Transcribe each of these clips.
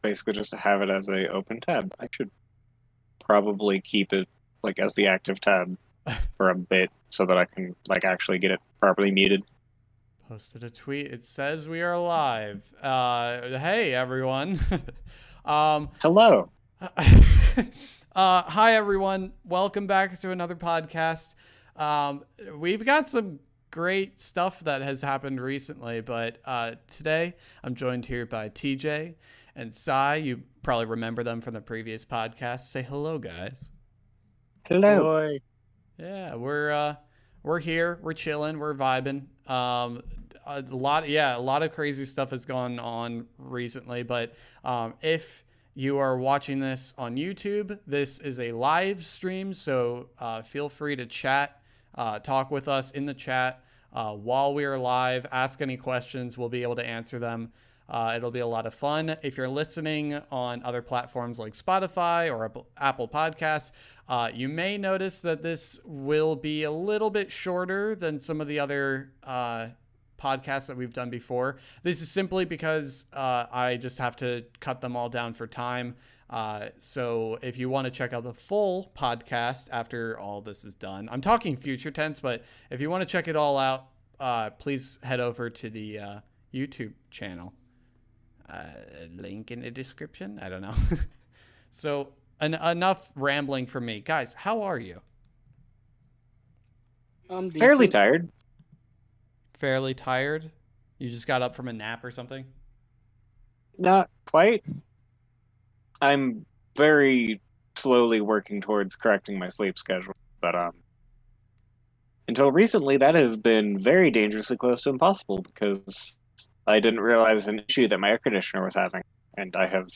basically just to have it as a open tab. I should probably keep it like as the active tab for a bit so that I can like actually get it properly muted. Posted a tweet. It says we are live. Hey everyone. Hello. Hi everyone. Welcome back to another podcast. We've got some great stuff that has happened recently, but today I'm joined here by TJ and Sai. You probably remember them from the previous podcast. Say hello, guys. Hello. Boy. Yeah, we're here, we're chilling, we're vibing. A lot of crazy stuff has gone on recently, but if you are watching this on YouTube, this is a live stream, so feel free to chat, talk with us in the chat while we are live. Ask any questions, we'll be able to answer them. It'll be a lot of fun. If you're listening on other platforms like Spotify or Apple Podcasts, you may notice that this will be a little bit shorter than some of the other podcasts that we've done before. This is simply because I just have to cut them all down for time. So if you want to check out the full podcast after all this is done, I'm talking future tense, but if you want to check it all out, please head over to the YouTube channel. Link in the description. I don't know. So enough rambling from me. Guys, how are you? I'm Fairly decent. tired. Fairly tired? You just got up from a nap or something? Not quite. I'm very slowly working towards correcting my sleep schedule, but until recently that has been very dangerously close to impossible because I didn't realize an issue that my air conditioner was having, and I have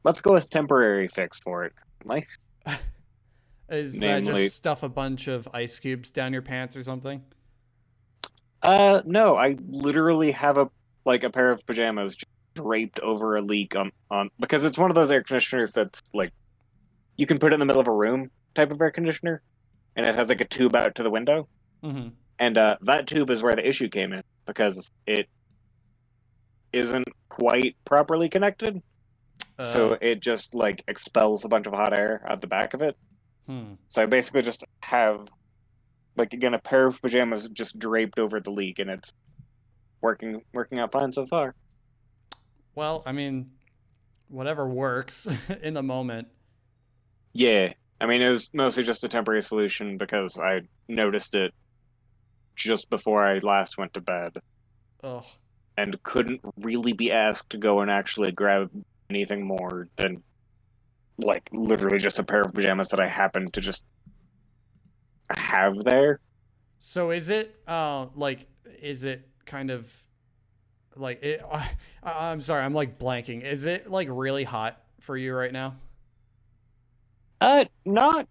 let's go with temporary fix for it. Is that Namely- just stuff a bunch of ice cubes down your pants or something? No, I literally have a pair of pajamas draped over a leak on because it's one of those air conditioners that's like you can put it in the middle of a room type of air conditioner, and it has like a tube out to the window. Mm-hmm. And that tube is where the issue came in because it isn't quite properly connected. So it just like expels a bunch of hot air out the back of it. So I basically just have like again a pair of pajamas just draped over the leak, and it's working out fine so far. Well, I mean, whatever works in the moment. Yeah. I mean, it was mostly just a temporary solution because I noticed it just before I last went to bed. Ugh. And couldn't really be asked to go and actually grab anything more than like literally just a pair of pajamas that I happened to just have there. So is it is it kind of like it I'm sorry, I'm like blanking. Is it like really hot for you right now? Not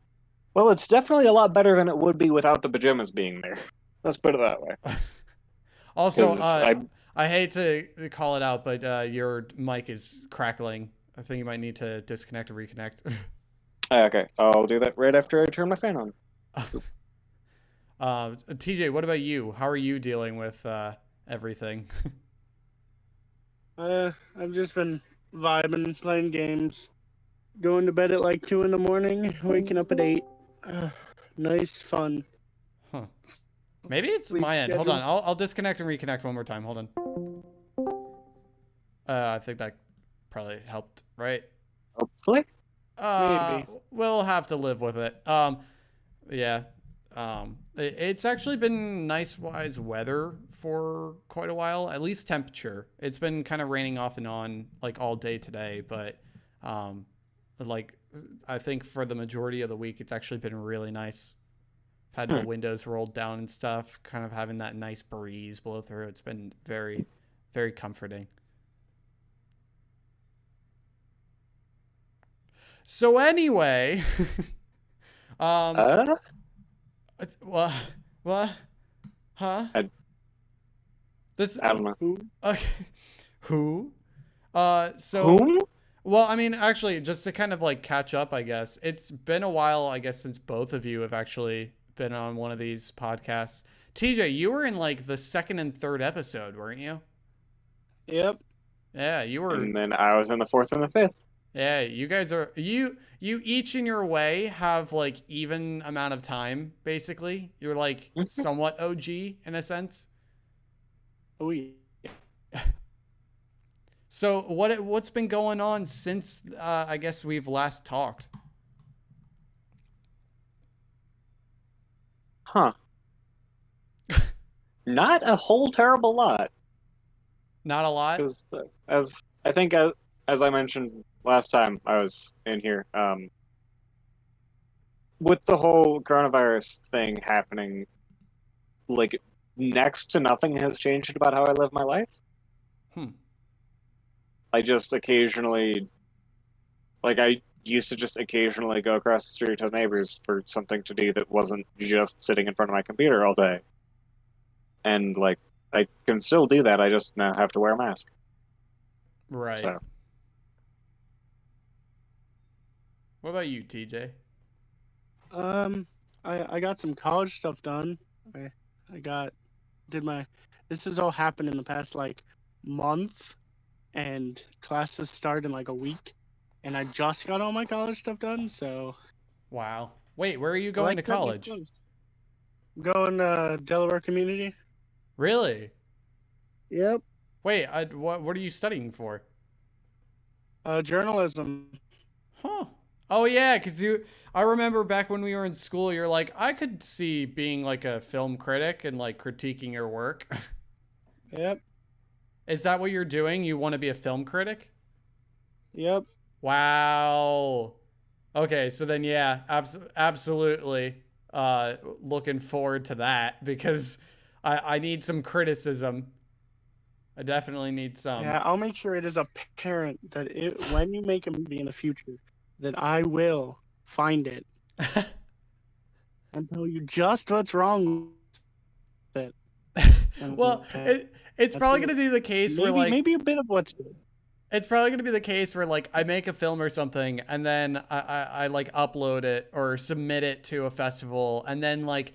well, it's definitely a lot better than it would be without the pajamas being there. Let's put it that way. Also, 'Cause I hate to call it out, but your mic is crackling. I think you might need to disconnect or reconnect. Okay, I'll do that right after I turn my fan on. TJ, what about you? How are you dealing with everything? I've just been vibing, playing games, going to bed at like 2 in the morning, waking up at 8. Nice fun. Huh. Maybe it's Sleep my end. Hold schedule. on. I'll disconnect and reconnect one more time. Hold on. I think that probably helped, right? Hopefully. Maybe. We'll have to live with it. Yeah. It's actually been nice wise weather for quite a while, at least temperature. It's been kind of raining off and on like all day today, but like I think for the majority of the week it's actually been really nice. Had the windows rolled down and stuff, kind of having that nice breeze blow through. It's been very, very comforting. So anyway, what? Huh? I don't know. Who? Okay. Who? So. Whom? Well, I mean, actually, just to kind of like catch up, I guess it's been a while. I guess since both of you have actually been on one of these podcasts. TJ, you were in like the second and third episode, weren't you? Yep. Yeah, you were. And then I was in the fourth and the fifth. Yeah, you guys are you each in your way have like even amount of time basically. You're like somewhat OG in a sense. Oh yeah. So what's been going on since I guess we've last talked? Huh. Not a whole terrible lot. Not a lot. Because as I think as I mentioned last time I was in here, with the whole coronavirus thing happening, like next to nothing has changed about how I live my life. I just occasionally, like I used to just occasionally go across the street to neighbors for something to do that wasn't just sitting in front of my computer all day. And like I can still do that, I just now have to wear a mask. Right. So. What about you, TJ? I got some college stuff done. This has all happened in the past like month, and classes start in like a week, and I just got all my college stuff done. So. Wow. Wait, where are you going to college? I'm going to Delaware Community. Really? Yep. Wait, what are you studying for? Journalism. Huh. Oh yeah, because I remember back when we were in school, you're like, I could see being like a film critic and like critiquing your work. Yep. Is that what you're doing? You want to be a film critic? Yep. Wow. Okay, so then yeah, absolutely. Looking forward to that because I need some criticism. I definitely need some. Yeah, I'll make sure it is apparent that when you make a movie in the future, that I will find it and tell you just what's wrong with it. Well, it's probably going to be the case where like maybe a bit of what's good. It's probably going to be the case where like I make a film or something and then I like upload it or submit it to a festival and then like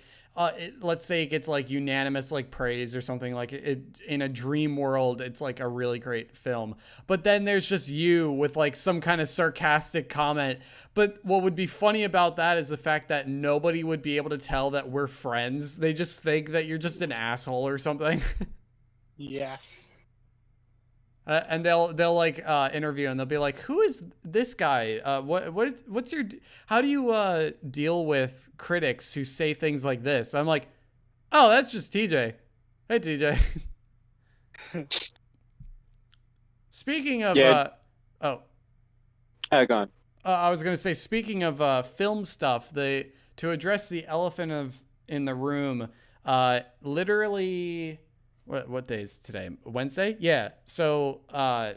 let's say it gets like unanimous like praise or something, like it in a dream world it's like a really great film, but then there's just you with like some kind of sarcastic comment. But what would be funny about that is the fact that nobody would be able to tell that we're friends. They just think that you're just an asshole or something. Yes. And they'll like interview and they'll be like, who is this guy? What's your, how do you deal with critics who say things like this? I'm like, oh, that's just TJ. Hey, TJ. Speaking of, Go on. I was gonna say, speaking of film stuff, to address the elephant in the room, literally. What day is today? Wednesday? Yeah. So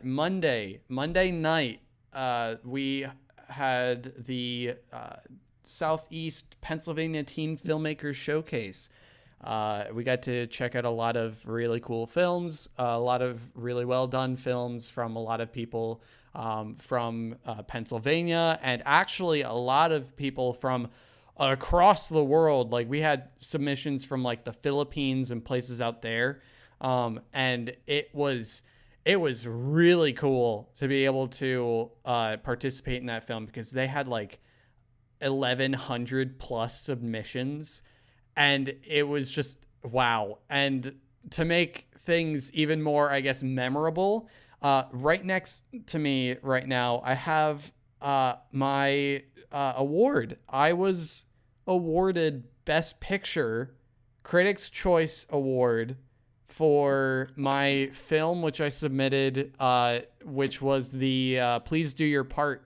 Monday night, we had the Southeast Pennsylvania Teen Filmmakers Showcase. We got to check out a lot of really cool films, a lot of really well done films from a lot of people from Pennsylvania, and actually a lot of people from across the world. Like we had submissions from like the Philippines and places out there. And it was really cool to be able to participate in that film because they had like 1,100 plus submissions, and it was just wow. And to make things even more, I guess, memorable, right next to me right now, I have my award. I was awarded Best Picture, Critics' Choice Award, for my film, which I submitted, which was the Please Do Your Part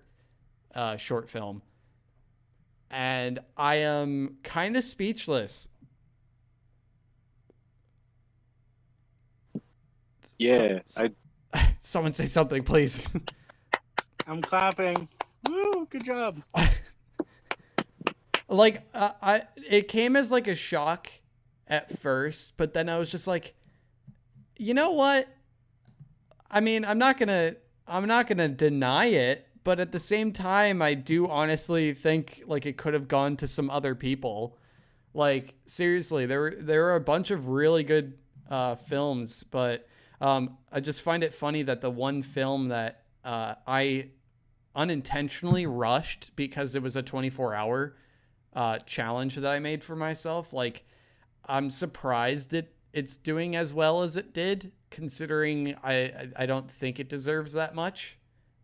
short film. And I am kind of speechless. Yeah. Someone say something, please. I'm clapping. Woo, good job. Like, it came as like a shock at first, but then I was just like, you know what? I mean, I'm not gonna deny it, but at the same time, I do honestly think like it could have gone to some other people. Like seriously, there were a bunch of really good films, but I just find it funny that the one film that I unintentionally rushed because it was a 24-hour challenge that I made for myself. Like, I'm surprised it's doing as well as it did, considering I don't think it deserves that much.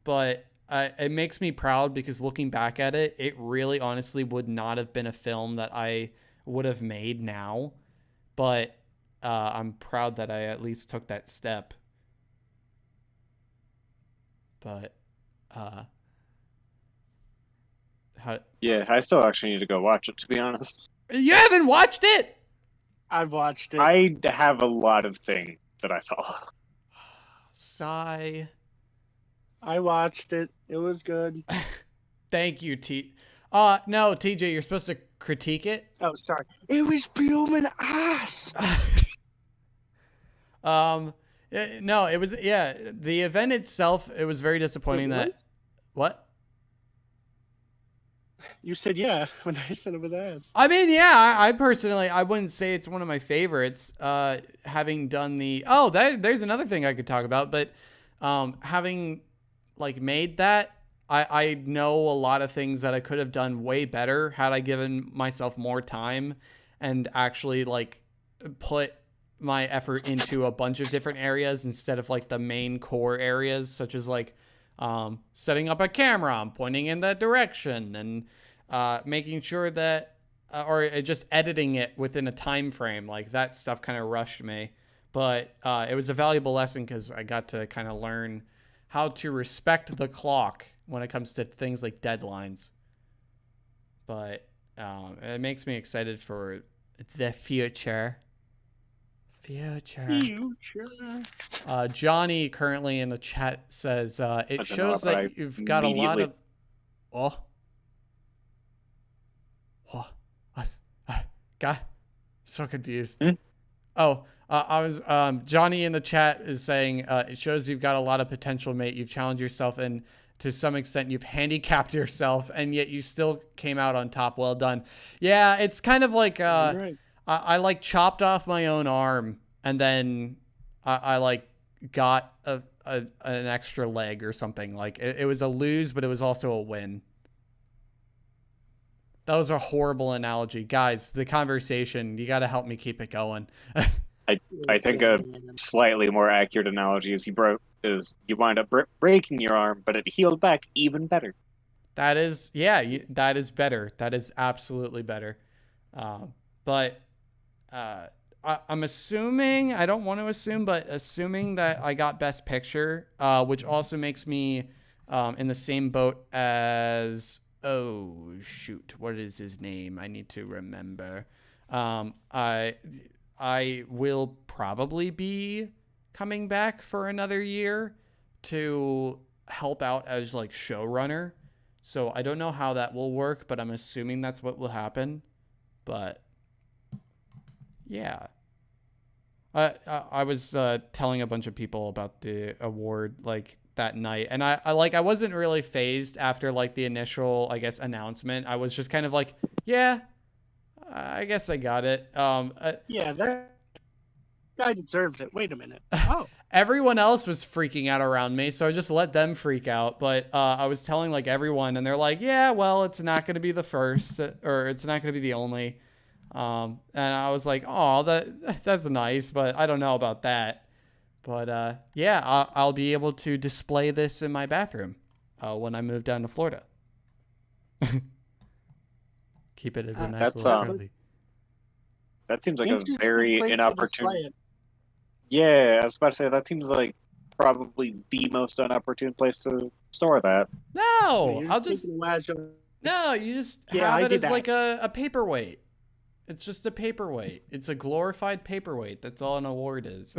But it makes me proud because looking back at it, it really honestly would not have been a film that I would have made now. But I'm proud that I at least took that step. But Yeah, I still actually need to go watch it, to be honest. you haven't watched it? I've watched it. I have a lot of things that I follow. Sigh. I watched it. It was good. Thank you, T. No, TJ, you're supposed to critique it. Oh, sorry. It was blooming ass. No, it was, yeah, the event itself, it was very disappointing that. What? You said yeah when I said it was ass. I mean, yeah, I personally, I wouldn't say it's one of my favorites. Having done there's another thing I could talk about, but having like made that, I know a lot of things that I could have done way better had I given myself more time and actually like put my effort into a bunch of different areas instead of like the main core areas, such as like setting up a camera and pointing in that direction and making sure that or just editing it within a time frame. Like that stuff kind of rushed me, but it was a valuable lesson because I got to kind of learn how to respect the clock when it comes to things like deadlines. But it makes me excited for the future. Johnny currently in the chat says it shows that you've got a lot of God, so confused. I was Johnny in the chat is saying it shows you've got a lot of potential, mate. You've challenged yourself and to some extent you've handicapped yourself, and yet you still came out on top. Well done. Yeah, it's kind of like Right. I like chopped off my own arm and then I like got an extra leg or something. Like it was a lose, but it was also a win. That was a horrible analogy. Guys, the conversation, you got to help me keep it going. I think a slightly more accurate analogy is you wind up breaking your arm, but it healed back even better. That is, yeah, that is better. That is absolutely better. But I'm assuming, I don't want to assume, but assuming that I got Best Picture, which also makes me in the same boat as, oh, shoot, what is his name? I need to remember. I will probably be coming back for another year to help out as like showrunner. So I don't know how that will work, but I'm assuming that's what will happen. But yeah. I was telling a bunch of people about the award like that night, and I wasn't really fazed after like the initial, I guess, announcement. I was just kind of like, yeah, I guess I got it. Yeah, that guy deserves it. Wait a minute. Oh. Everyone else was freaking out around me, so I just let them freak out. But I was telling like everyone, and they're like, yeah, well, it's not going to be the first, or it's not going to be the only. And I was like, oh, that's nice, but I don't know about that. But yeah, I'll be able to display this in my bathroom when I move down to Florida. Keep it as a nice little trophy. That seems like a very inopportune. Yeah, I was about to say that seems like probably the most inopportune place to store that. No, Yeah, I'll just you just Yeah, have I it did as that. like a paperweight. It's just a paperweight. It's a glorified paperweight. That's all an award is.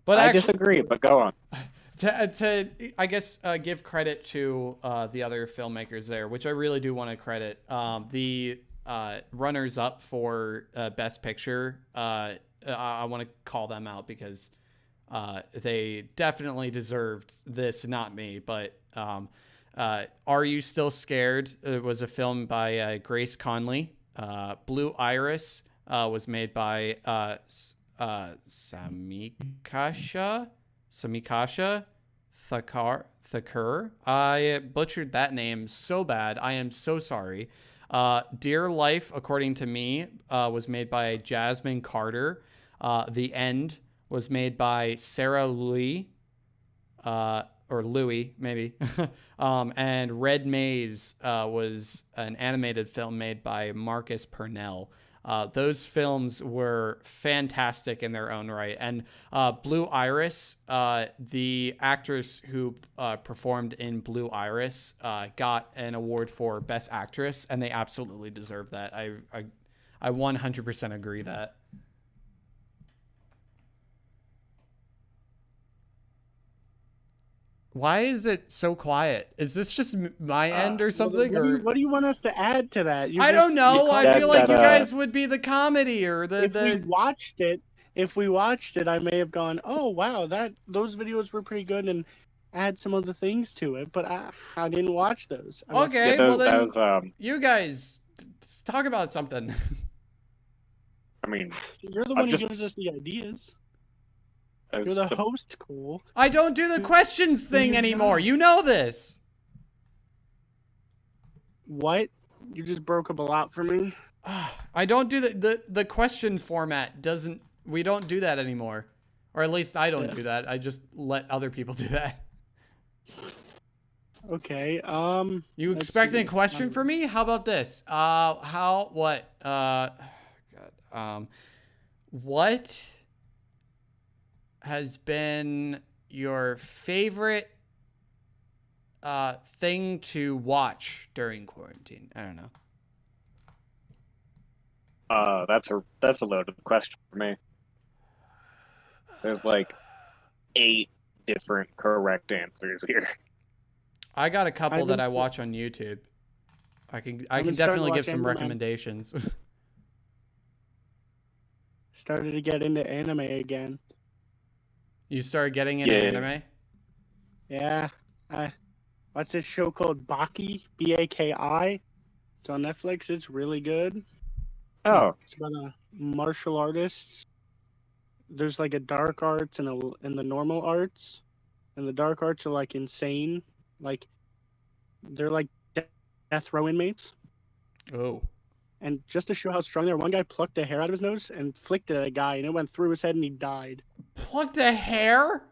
But I actually, disagree, but go on. to I guess give credit to the other filmmakers there, which I really do want to credit. The runners up for Best Picture, I want to call them out because they definitely deserved this, not me. But Are You Still Scared? It was a film by Grace Conley. Blue Iris was made by Samikasha Thakur. I butchered that name so bad. I am so sorry. Dear Life, according to me, was made by Jasmine Carter. The End was made by Sarah Louis, or Louis, maybe. And Red Maze was an animated film made by Marcus Purnell. Those films were fantastic in their own right. And Blue Iris, the actress who performed in Blue Iris, got an award for Best Actress, and they absolutely deserve that. I 100% agree that. Why is it so quiet? Is this just my end or something? What do you want us to add to that? I don't know. I feel like you guys would be the comedy or the. If we watched it, I may have gone, "Oh wow, those videos were pretty good," and add some other things to it. But I didn't watch those. Okay, well then you guys talk about something. I mean, you're the one who gives us the ideas. You're the host, Cole. I don't do the questions thing anymore. You know this. What? You just broke up a lot for me. I don't do the question format. We don't do that anymore, or at least I don't do that. I just let other people do that. Okay. You expecting a question for me? How about this? What has been your favorite thing to watch during quarantine? I don't know. That's a loaded question for me. There's like 8 different correct answers here. I got a couple that I watch on YouTube. I can definitely give some recommendations. Started to get into anime again. You started getting into anime? Yeah. What's this show called? Baki? Baki? It's on Netflix. It's really good. Oh. It's about a martial artist. There's like a dark arts and the normal arts. And the dark arts are like insane. Like, they're like death row inmates. Oh. And just to show how strong they are, one guy plucked a hair out of his nose and flicked it at a guy, and it went through his head, and he died. Plucked a hair?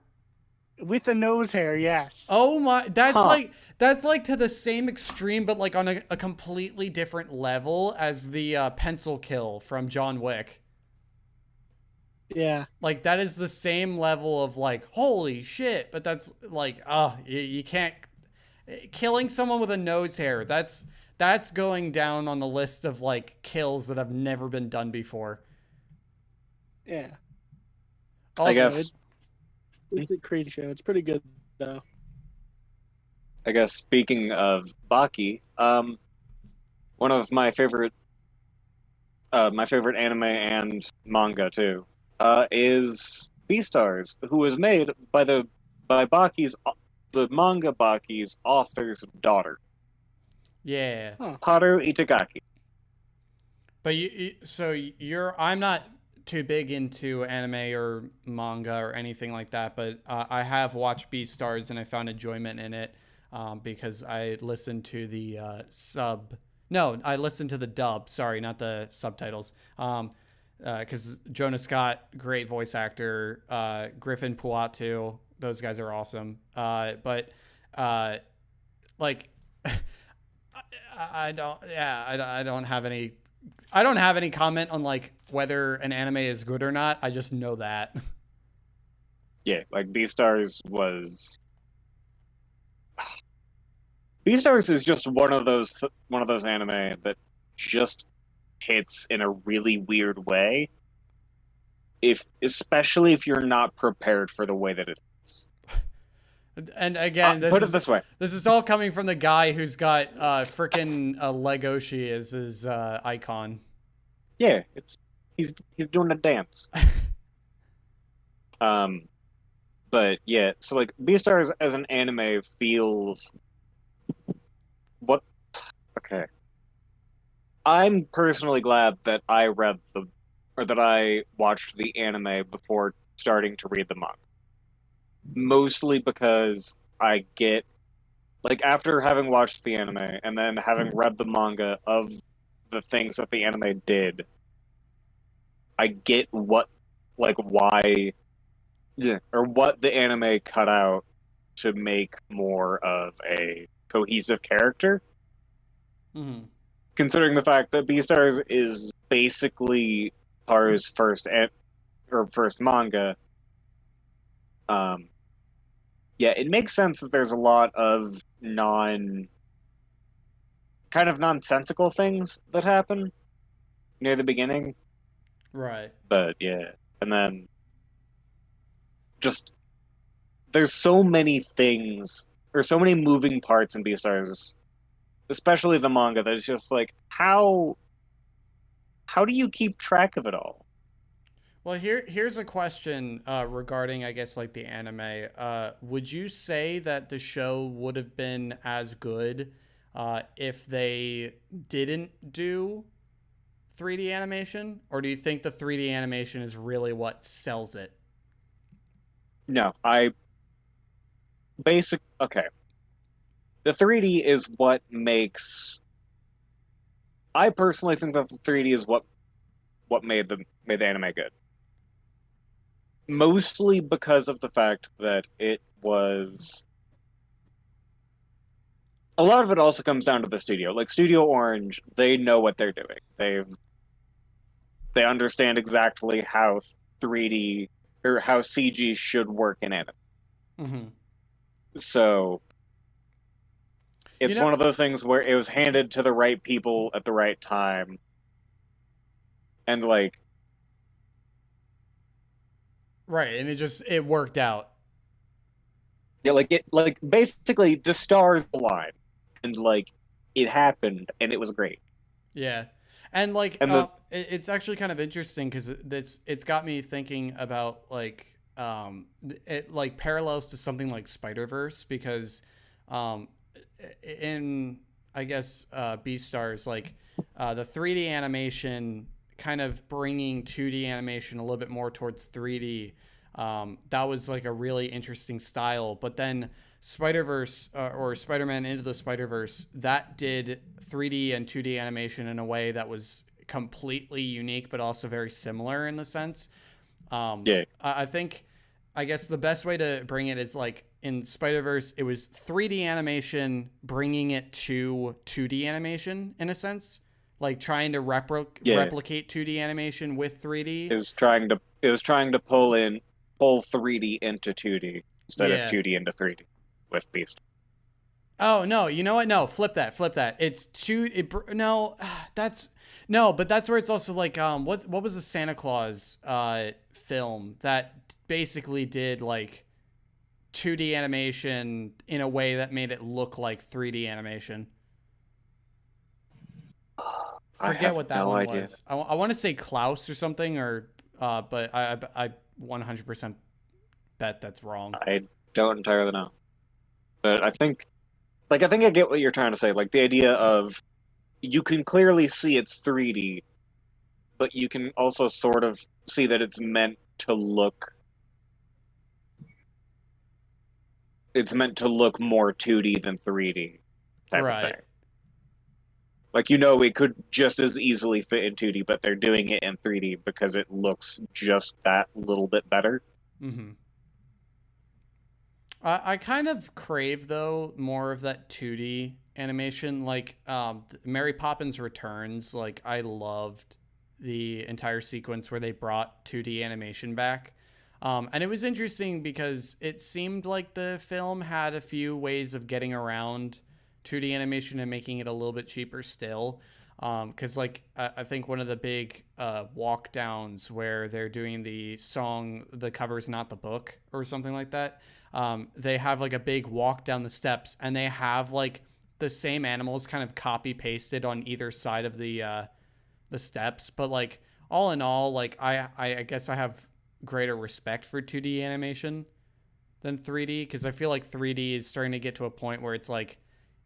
With a nose hair, yes. Oh my! That's like to the same extreme, but like on a completely different level as the pencil kill from John Wick. Yeah. Like that is the same level of like holy shit, but that's like you can't killing someone with a nose hair. That's going down on the list of like kills that have never been done before. Yeah. Also, I guess it's a crazy show. It's pretty good though. I guess speaking of Baki, one of my favorite anime and manga too, is Beastars, who was made by the manga Baki's author's daughter. Yeah. Haru Itagaki. But I'm not too big into anime or manga or anything like that, but I have watched Beastars and I found enjoyment in it because I listened to the I listened to the dub. Sorry, not the subtitles. Because Jonah Scott, great voice actor. Griffin Puatu, those guys are awesome. But like. I don't have any comment on like whether an anime is good or not. I just know that. Yeah, like Beastars is just one of those anime that just hits in a really weird way. Especially if you're not prepared for the way that it hits. And again, put it this way. This is all coming from the guy who's got freaking Legoshi as his icon. Yeah, he's doing a dance. But yeah, so like Beastars as an anime feels okay. I'm personally glad that I read or that I watched the anime before starting to read the manga. Mostly because I get, like, after having watched the anime and then having read the manga of the things that the anime did, I get what, like, why, yeah, or what the anime cut out to make more of a cohesive character. Mm-hmm. Considering the fact that Beastars is basically Haru's first manga, um, yeah, it makes sense that there's a lot of kind of nonsensical things that happen near the beginning. Right. But yeah, and then just there's so many things or so many moving parts in Beastars, especially the manga, that it's just like how do you keep track of it all? Well, here's a question regarding, I guess, like the anime. Would you say that the show would have been as good if they didn't do 3D animation, or do you think the 3D animation is really what sells it? No, okay. The 3D is what makes. I personally think that the 3D is what made the anime good. Mostly because of the fact that it was. A lot of it also comes down to the studio. Like Studio Orange, they know what they're doing. They understand exactly how 3D or how CG should work in anime. Mm-hmm. So it's one of those things where it was handed to the right people at the right time. And like right, and it worked out. yeah, like basically the stars aligned and like it happened and it was great. Yeah. And like And the it's actually kind of interesting cuz it's got me thinking about like it like parallels to something like Spider-Verse because um in I guess Beastars like the 3D animation kind of bringing 2D animation a little bit more towards 3D. That was like a really interesting style, but then Spider-Verse or Spider-Man Into the Spider-Verse that did 3D and 2D animation in a way that was completely unique but also very similar in the sense. yeah, I think I guess the best way to bring it is like in Spider-Verse it was 3D animation bringing it to 2D animation in a sense, like trying to replicate 2D animation with 3D. it was trying to pull 3D into 2D instead of Yeah. 2D into 3D with Beast. Oh no, you know what? No, flip that. It's two. No, that's no, but that's where it's also like what was the Santa Claus film that basically did like 2D animation in a way that made it look like 3D animation. I Forget have what that no one idea. was. I want to say Klaus or something or but I 100% bet that's wrong. I don't entirely know. But I think I get what you're trying to say. Like the idea of you can clearly see it's 3D, but you can also sort of see that it's meant to look more 2D than 3D type of thing. Right. Like it could just as easily fit in 2D, but they're doing it in 3D because it looks just that little bit better. Mhm. I kind of crave though more of that 2D animation, like Mary Poppins Returns. Like I loved the entire sequence where they brought 2D animation back, and it was interesting because it seemed like the film had a few ways of getting around 2D animation and making it a little bit cheaper still. Because like I think one of the big walk downs where they're doing the song, the cover's not the book or something like that. They have like a big walk down the steps, and they have like the same animals kind of copy pasted on either side of the steps. But like all in all, like I guess I have greater respect for 2D animation than 3D because I feel like 3D is starting to get to a point where it's like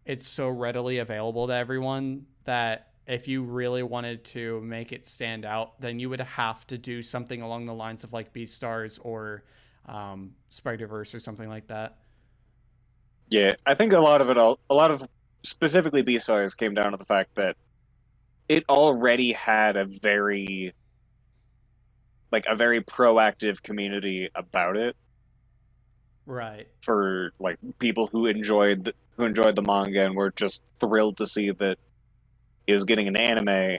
it's so readily available to everyone that if you really wanted to make it stand out, then you would have to do something along the lines of like Beastars or Spider-Verse or something like that. Yeah, I think a lot of specifically Beastars came down to the fact that it already had a very proactive community about it. Right. For like people who enjoyed the manga and were just thrilled to see that it was getting an anime,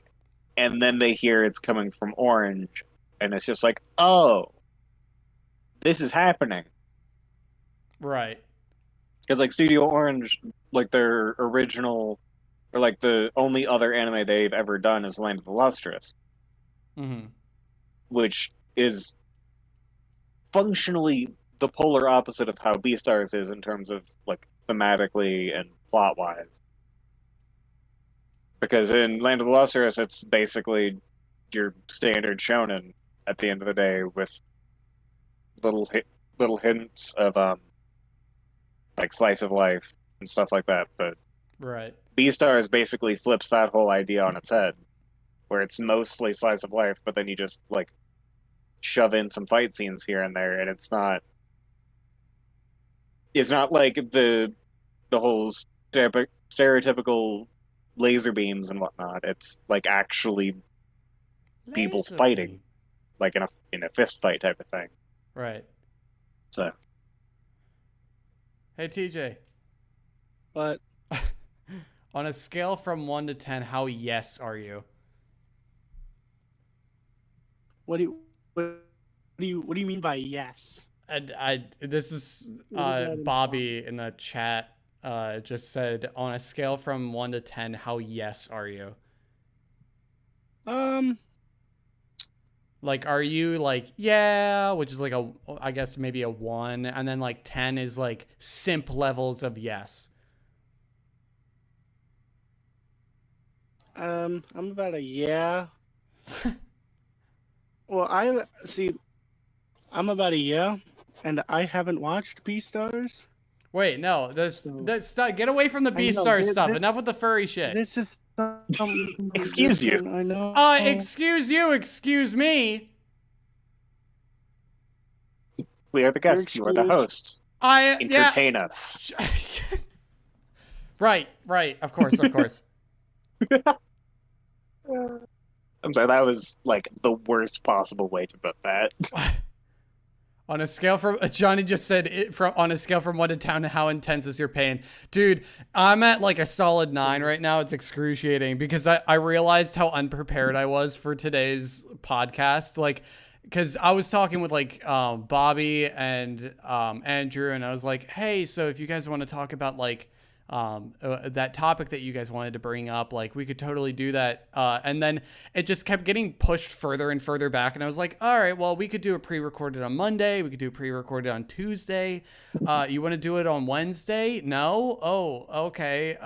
and then they hear it's coming from Orange, and it's just like, oh, this is happening. Right. Because like Studio Orange, like their original, or like the only other anime they've ever done is Land of the Lustrous, which is functionally the polar opposite of how Beastars is in terms of like thematically and plot wise. Because in Land of the Lustrous, it's basically your standard shonen at the end of the day, with little hints of like slice of life and stuff like that. But right. Beastars basically flips that whole idea on its head, where it's mostly slice of life, but then you just like shove in some fight scenes here and there, and it's not like the whole stereotypical laser beams and whatnot. It's like actually people fighting, like in a fist fight type of thing. Right. So, hey TJ. But on a scale from 1 to 10, how yes are you? What do you mean by yes? This is Bobby in the chat just said, on a scale from 1 to 10, how yes are you? Like, are you like, yeah, which is like I guess maybe a 1, and then like 10 is like simp levels of yes. I'm about a yeah. Well, I'm about a yeah, and I haven't watched Beastars. Wait, no, that's get away from the Beastars stuff. Enough with the furry shit. This is excuse you. I know. Excuse you, excuse me. We are the guests. You are the host. Entertain us. Right. Of course. I'm sorry, that was like the worst possible way to put that. On a scale from Johnny just said on a scale from 1 to 10, how intense is your pain? Dude, I'm at like a solid 9 right now. It's excruciating because I realized how unprepared I was for today's podcast. Like, because I was talking with like Bobby and Andrew, and I was like, hey, so if you guys want to talk about like that topic that you guys wanted to bring up, like we could totally do that. And then it just kept getting pushed further and further back. And I was like, all right, well, we could do a pre-recorded on Monday. We could do a pre-recorded on Tuesday. You want to do it on Wednesday? No? Oh, okay.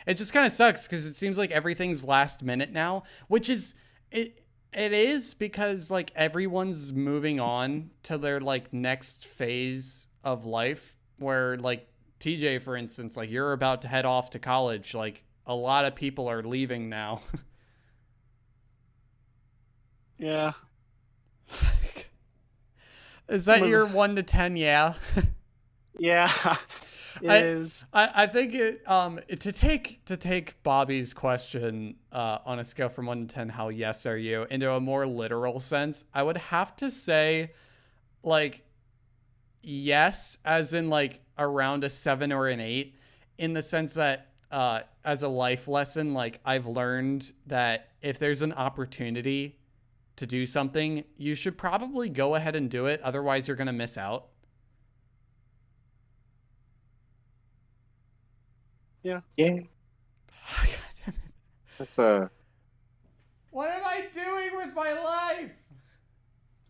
It just kind of sucks because it seems like everything's last minute now, which is it is because like everyone's moving on to their like next phase of life, where like TJ, for instance, like you're about to head off to college. Like a lot of people are leaving now. Yeah. Is that your 1 to 10? Yeah. Yeah. It is. I think to take Bobby's question on a scale from 1 to 10, how yes are you, into a more literal sense, I would have to say like yes, as in like around a 7 or an 8, in the sense that as a life lesson, like I've learned that if there's an opportunity to do something, you should probably go ahead and do it. Otherwise you're going to miss out. Yeah. Yeah. God damn it. That's What am I doing with my life?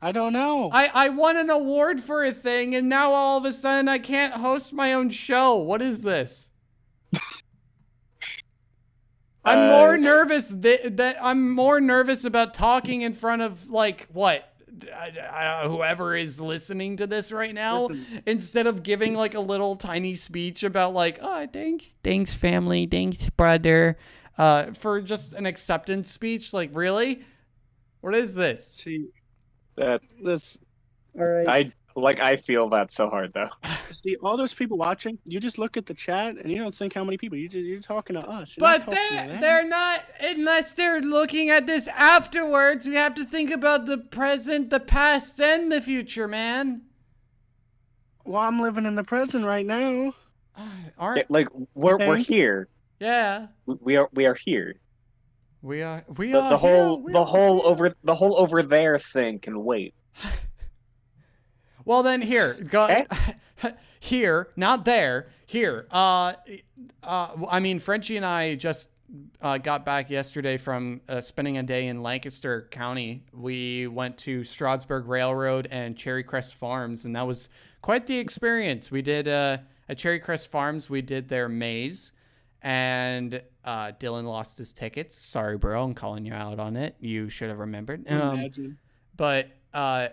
I don't know. I won an award for a thing, and now all of a sudden I can't host my own show. What is this? I'm more nervous that I'm more nervous about talking in front of like what? Whoever is listening to this right now, instead of giving like a little tiny speech about like, oh, thanks family, thanks brother, for just an acceptance speech. Like, really? What is this? See, That this. All right. I feel that so hard though. See, all those people watching, you just look at the chat and you don't think how many people. You're talking to us. You're not But talking to them. they're not, unless they're looking at this afterwards. We have to think about the present, the past, and the future, man. Well, I'm living in the present right now. Aren't Like we're Okay. here. yeah? We are here. We are. The whole over there thing can wait. Well, then here, go Okay. here, not there. Here. I mean, Frenchie and I just got back yesterday from spending a day in Lancaster County. We went to Strasbourg Railroad and Cherry Crest Farms, and that was quite the experience. We did at Cherry Crest Farms. We did their maze, and Dylan lost his tickets. Sorry, bro. I'm calling you out on it. You should have remembered. Imagine. But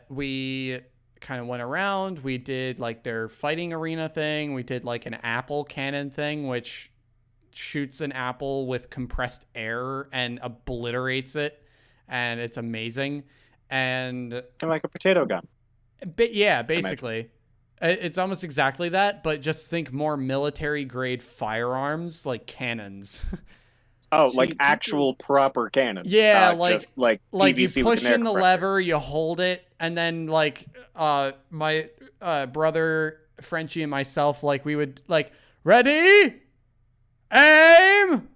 we kind of went around. We did like their fighting arena thing. We did like an apple cannon thing, which shoots an apple with compressed air and obliterates it. And it's amazing. And Kind of like a potato gun. but yeah, basically. It's almost exactly that, but just think more military grade firearms, like cannons. Oh, See, like people- actual proper cannon. Yeah, just like Like you PVC with push an air in the compressor. lever, you hold it, and then like my brother Frenchie and myself, like we would like ready, aim,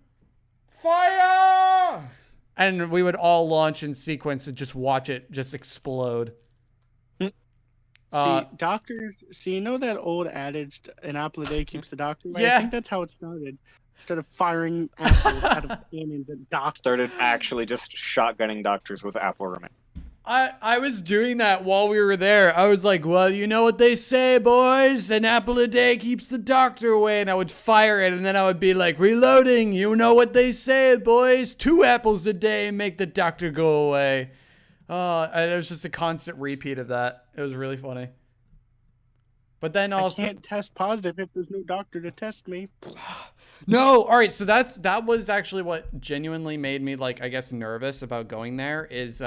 fire, and we would all launch in sequence and just watch it just explode. See, doctors. See, you know that old adage, "An apple a day keeps the doctor away." Yeah. I think that's how it started. Instead of firing apples out of cannons at doctors. Started actually just shotgunning doctors with apple remain. I was doing that while we were there. I was like, well, you know what they say, boys? An apple a day keeps the doctor away. And I would fire it, and then I would be like, reloading. You know what they say, boys? 2 apples a day make the doctor go away. And it was just a constant repeat of that. It was really funny. But then also, I can't test positive if there's no doctor to test me. no, all right. So that was actually what genuinely made me like, I guess, nervous about going there. Is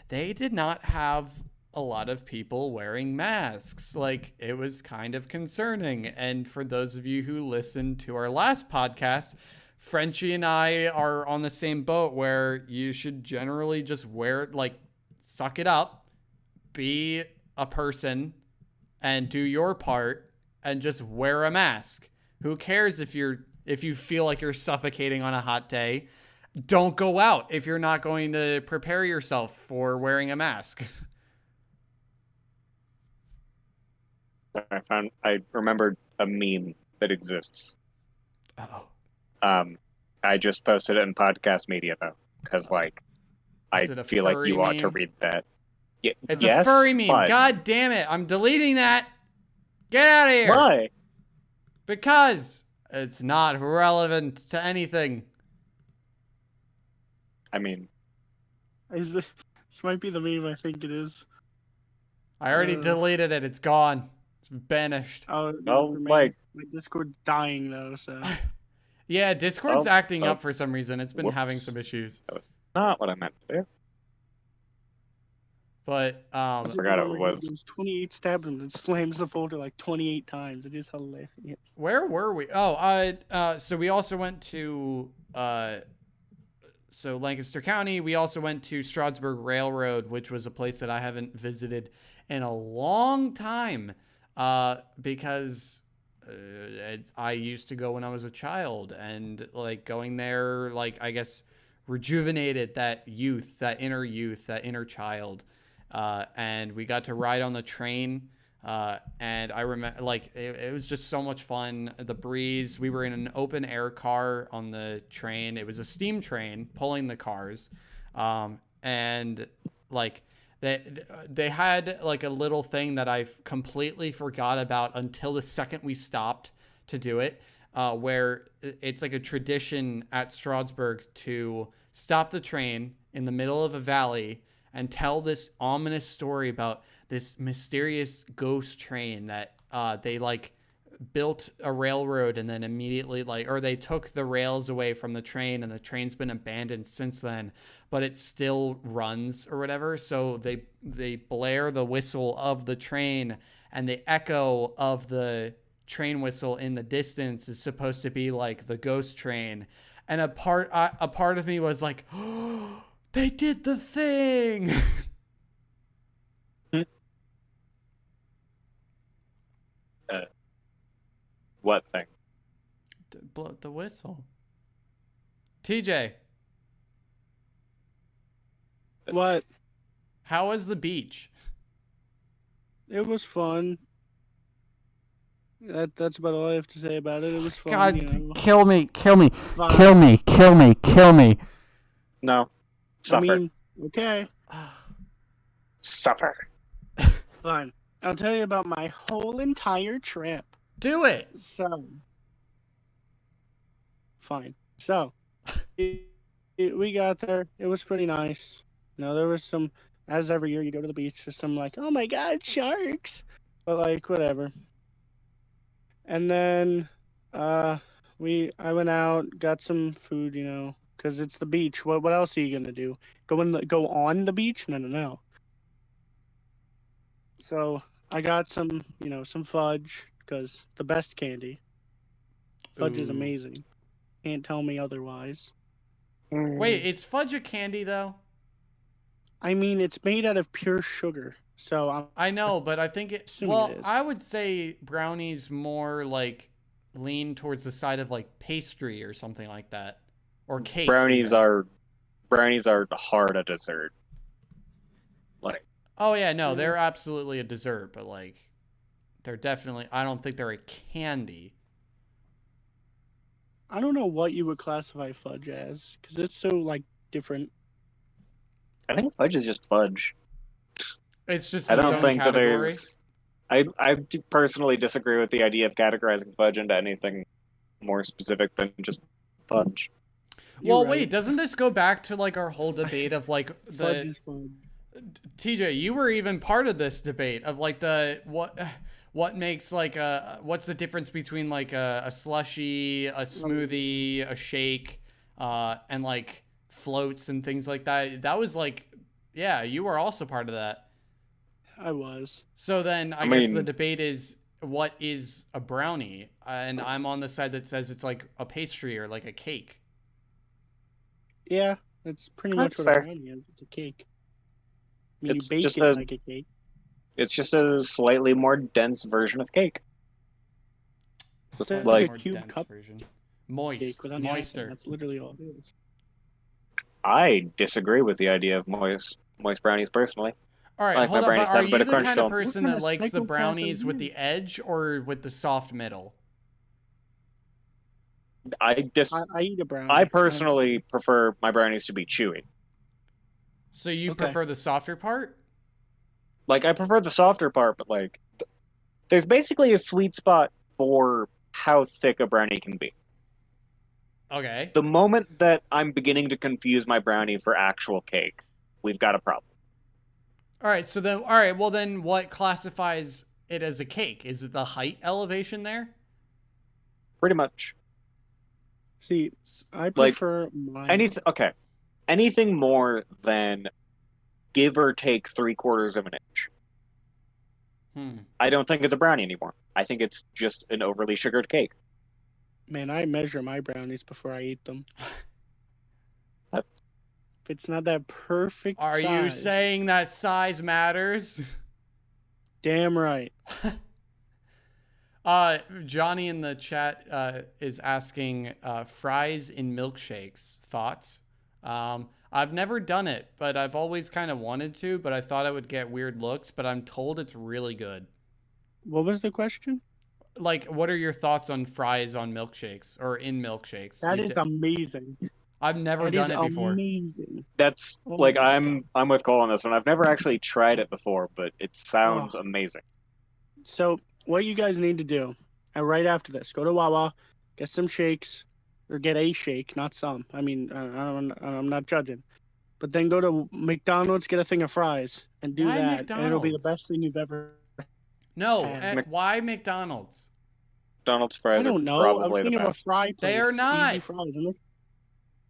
they did not have a lot of people wearing masks. Like, it was kind of concerning. And for those of you who listened to our last podcast, Frenchie and I are on the same boat where you should generally just wear, like, suck it up, be a person, and do your part, and just wear a mask. Who cares if you feel like you're suffocating on a hot day? Don't go out if you're not going to prepare yourself for wearing a mask. I remembered a meme that exists. Uh-oh. I just posted it in podcast media though, because like I Is it a feel like furry you ought to meme? read that. Yeah, It's yes, a furry meme. but God damn it. I'm deleting that. Get out of here. why? Because it's not relevant to anything. I mean, This might be the meme I think it is. I already deleted it. It's gone. It's banished. Oh, well, for me. like, My Discord's dying though, so Yeah, Discord's Oh, acting oh. up for some reason. It's been having Whoops. some issues. that was not what I meant to do. But I forgot it was. There's 28 stabs and it slams the folder like 28 times. It is hilarious. where were we? Oh, so we also went to Lancaster County. We also went to Strasbourg Railroad, which was a place that I haven't visited in a long time, because I used to go when I was a child, and like going there, like I guess rejuvenated that youth, that inner child. And we got to ride on the train. And I remember, like, it was just so much fun. The breeze. We were in an open air car on the train. It was a steam train pulling the cars. And like they had like a little thing that I completely forgot about until the second we stopped to do it, where it's like a tradition at Strasbourg to stop the train in the middle of a valley and tell this ominous story about this mysterious ghost train that they like built a railroad and then immediately or they took the rails away from the train and the train's been abandoned since then, but it still runs or whatever. So they blare the whistle of the train, and the echo of the train whistle in the distance is supposed to be like the ghost train. And a part of me was like, oh, they did the thing. What thing? Blow the whistle. TJ, What? how was the beach? It was fun. That's about all I have to say about it. It was fun. God, you know. kill me. Fine. No. Suffer. I mean, okay, Suffer. fine. I'll tell you about my whole entire trip. Do it. So, fine. So, we got there. It was pretty nice. You know, there was some, as every year you go to the beach, there's some like, oh my God, sharks. But like, whatever. And then, I went out, got some food, you know, because it's the beach. What else are you gonna do? Go on the beach? No. So I got some, you know, some fudge, because the best candy. Fudge is Ooh. amazing. Can't tell me otherwise. Wait, is fudge a candy though? I mean, it's made out of pure sugar, so I know, but I think it. Assuming Well, it is. I would say brownies more like lean towards the side of like pastry or something like that, or cake. Brownies even. are hard a dessert. Like, Oh yeah, no, they're absolutely a dessert, but like, they're definitely. I don't think they're a candy. I don't know what you would classify fudge as, because it's so like different. I think fudge is just fudge. It's just I its don't own think that category. there's. I personally disagree with the idea of categorizing fudge into anything more specific than just fudge. You're Well, right. wait, doesn't this go back to like our whole debate of like Fudge the is fudge. TJ? You were even part of this debate of like the what makes like what's the difference between like a slushy, a smoothie, a shake, and like floats and things like that. That was like, yeah, you were also part of that. I was. So then I guess the debate is what is a brownie, and I'm on the side that says it's like a pastry or like a cake. Yeah, that's pretty That's much what fair. a brownie is. It's a cake. I mean, It's you bake just it like a cake. It's just a slightly more dense version of cake. It's like like a More cube dense cup version. cake Moist, without the icing. moister. That's literally all it is. I disagree with the idea of moist brownies personally. All right, I like my hold on. brownies But to are have a bit you of the crunch kind to of 'em. person What that kind of likes the psychopath are brownies with you? the edge or with the soft middle? I I eat a brownie. I personally prefer my brownies to be chewy. So you Okay. prefer the softer part? Like, I prefer the softer part, but like, there's basically a sweet spot for how thick a brownie can be. Okay. The moment that I'm beginning to confuse my brownie for actual cake, we've got a problem. All right. So then, all right. Well, then what classifies it as a cake? Is it the height elevation there? Pretty much. See, I Like, prefer mine. Anything more than give or take 3/4 of an inch. I don't think it's a brownie anymore. I think it's just an overly sugared cake. Man, I measure my brownies before I eat them. If it's not that perfect Are size, you saying that size matters? damn right. Johnny in the chat is asking fries in milkshakes. Thoughts? I've never done it, but I've always kind of wanted to, but I thought I would get weird looks, but I'm told it's really good. What was the question? Like, what are your thoughts on fries on milkshakes or in milkshakes? That is amazing. I've never That done is it before. amazing. That's Oh like my I'm with Cole on this one. I've never actually tried it before, but it sounds amazing. So what you guys need to do, right after this, go to Wawa, get some shakes, or get a shake, not some. I mean, I'm not judging. But then go to McDonald's, get a thing of fries, and do Why that, and it'll be the McDonald's? best thing you've ever. No, had. why McDonald's? McDonald's I fries are don't know. I was probably the thinking of a best. fry place. They are not. Easy fries, isn't it?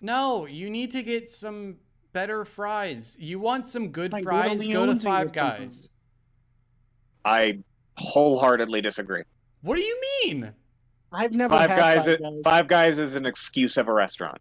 No, you need to get some better fries. You want some good Like, fries? Go to Leone's and Five get them. Guys. I wholeheartedly disagree. What do you mean? I've never Five had Guys. Five Guys. Five Guys is an excuse of a restaurant.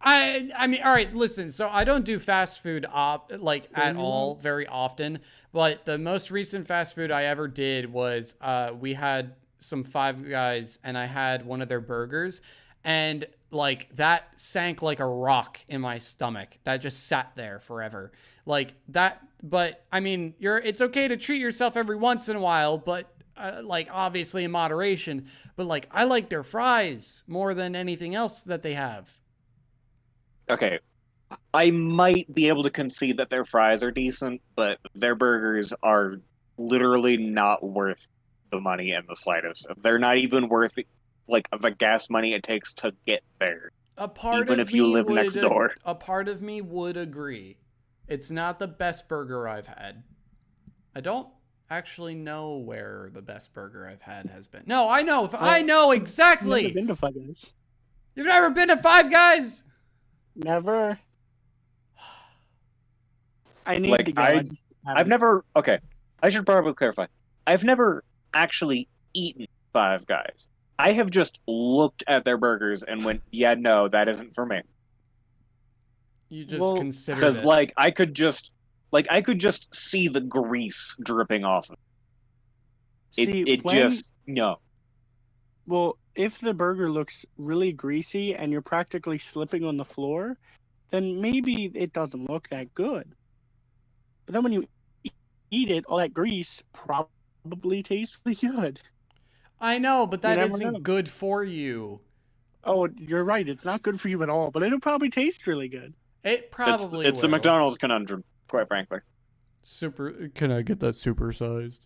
I mean, all right, listen. So I don't do fast food at all very often, but the most recent fast food I ever did was we had some Five Guys and I had one of their burgers, and like that sank like a rock in my stomach. That just sat there forever. Like that, but I mean, it's okay to treat yourself every once in a while, but like obviously in moderation. But like I like their fries more than anything else that they have. Okay, I might be able to concede that their fries are decent, but their burgers are literally not worth the money in the slightest. They're not even worth like the gas money it takes to get there. A part Even of if you me live would next door. A part of me would agree. It's not the best burger I've had. I don't actually know where the best burger I've had has been. No, I know. I know I've never exactly. been to Five Guys. You've never been to Five Guys? Never. I need Like, to go. I've haven't. never. Okay, I should probably clarify. I've never actually eaten Five Guys. I have just looked at their burgers and went, "Yeah, no, that isn't for me." You just Well, considered Because it. like I could just see the grease dripping off of it. See, It when, just no. well, if the burger looks really greasy and you're practically slipping on the floor, then maybe it doesn't look that good. But then when you eat it, all that grease probably tastes really good. I know, but that never isn't know. good for you. Oh, you're right. It's not good for you at all, but it'll probably taste really good. It probably It's the will. McDonald's conundrum, quite frankly. Can I get that supersized?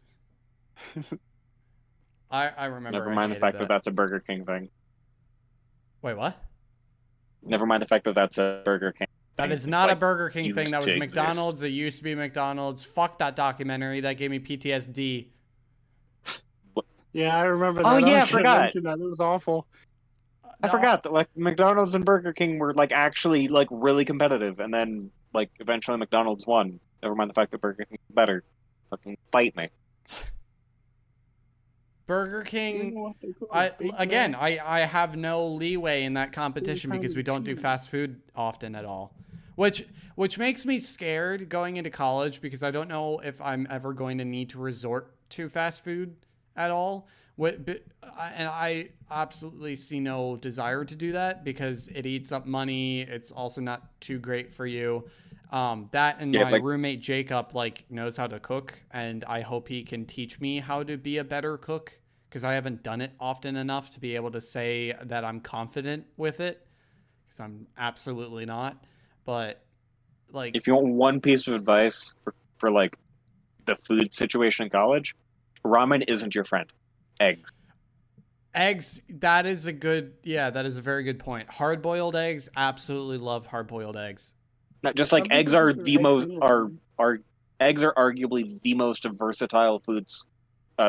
I remember. Never I mind the hated fact that that's a Burger King thing. Wait, what? Never mind the fact that that's a Burger King. That thing. is not a Like, Burger King thing. used That was to exist. McDonald's. It used to be McDonald's. Fuck that documentary. That gave me PTSD. Yeah, I remember that. Oh, yeah, I was gonna forgot. mention that. It was awful. I No, forgot that like McDonald's and Burger King were like actually like really competitive, and then like eventually McDonald's won. Never mind the fact that Burger King is better. Fucking fight me. Burger You King. know what they call I it, Big again, Mac? I have no leeway in that competition because we don't do fast food often at all, which makes me scared going into college because I don't know if I'm ever going to need to resort to fast food at all. And I absolutely see no desire to do that because it eats up money. It's also not too great for you. That and my roommate Jacob like knows how to cook, and I hope he can teach me how to be a better cook because I haven't done it often enough to be able to say that I'm confident with it because I'm absolutely not. But like, If you want one piece of advice for like the food situation in college, ramen isn't your friend. eggs, that is a very good point. Hard-boiled eggs, absolutely love hard-boiled eggs. Not just like Some eggs people are think the they're most eggs are eggs are arguably the most versatile foods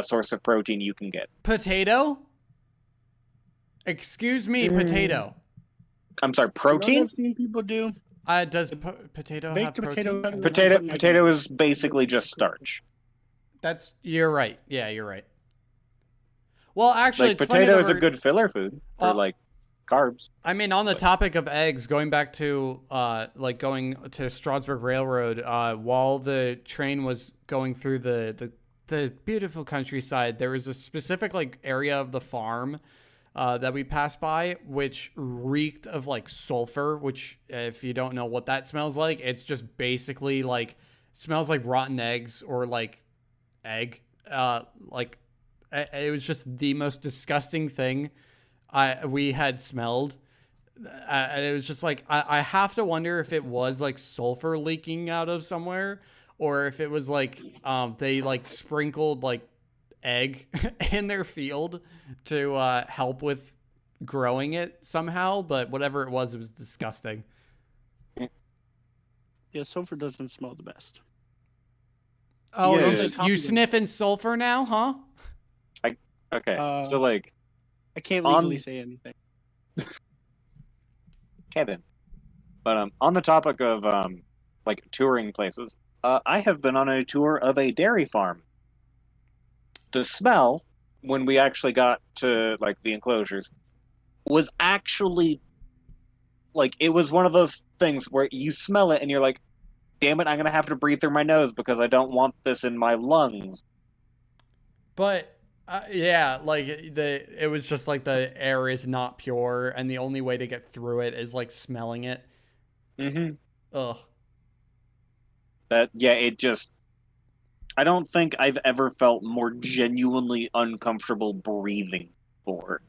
source of protein you can get. Potato? Excuse me, potato. I'm sorry, You know what protein? I've seen people do? Does potato have Baked protein? potato. Potato is basically just starch. You're right. Yeah, you're right. Well, actually, Like it's funny potato that is a we're- good filler food for like carbs. I mean, on the topic of eggs, going back to like going to Strasbourg Railroad, while the train was going through the beautiful countryside, there was a specific like area of the farm that we passed by, which reeked of like sulfur. Which, if you don't know what that smells like, it's just basically like smells like rotten eggs or like egg. Like it was just the most disgusting thing we had smelled. And it was just like I have to wonder if it was like sulfur leaking out of somewhere, or if it was like they like sprinkled like egg in their field to help with growing it somehow. But whatever it was disgusting. Yeah, sulfur doesn't smell the best. Oh, Yeah. you sniffing sulfur now, huh? Okay, Uh, so like I can't legally On- say anything. Kevin. But on the topic of like touring places, I have been on a tour of a dairy farm. The smell, when we actually got to like the enclosures, was actually like it was one of those things where you smell it and you're like, damn it, I'm gonna have to breathe through my nose because I don't want this in my lungs. But yeah, like it was just like the air is not pure, and the only way to get through it is like smelling it. Mm-hmm. Ugh. It just. I don't think I've ever felt more genuinely uncomfortable breathing before.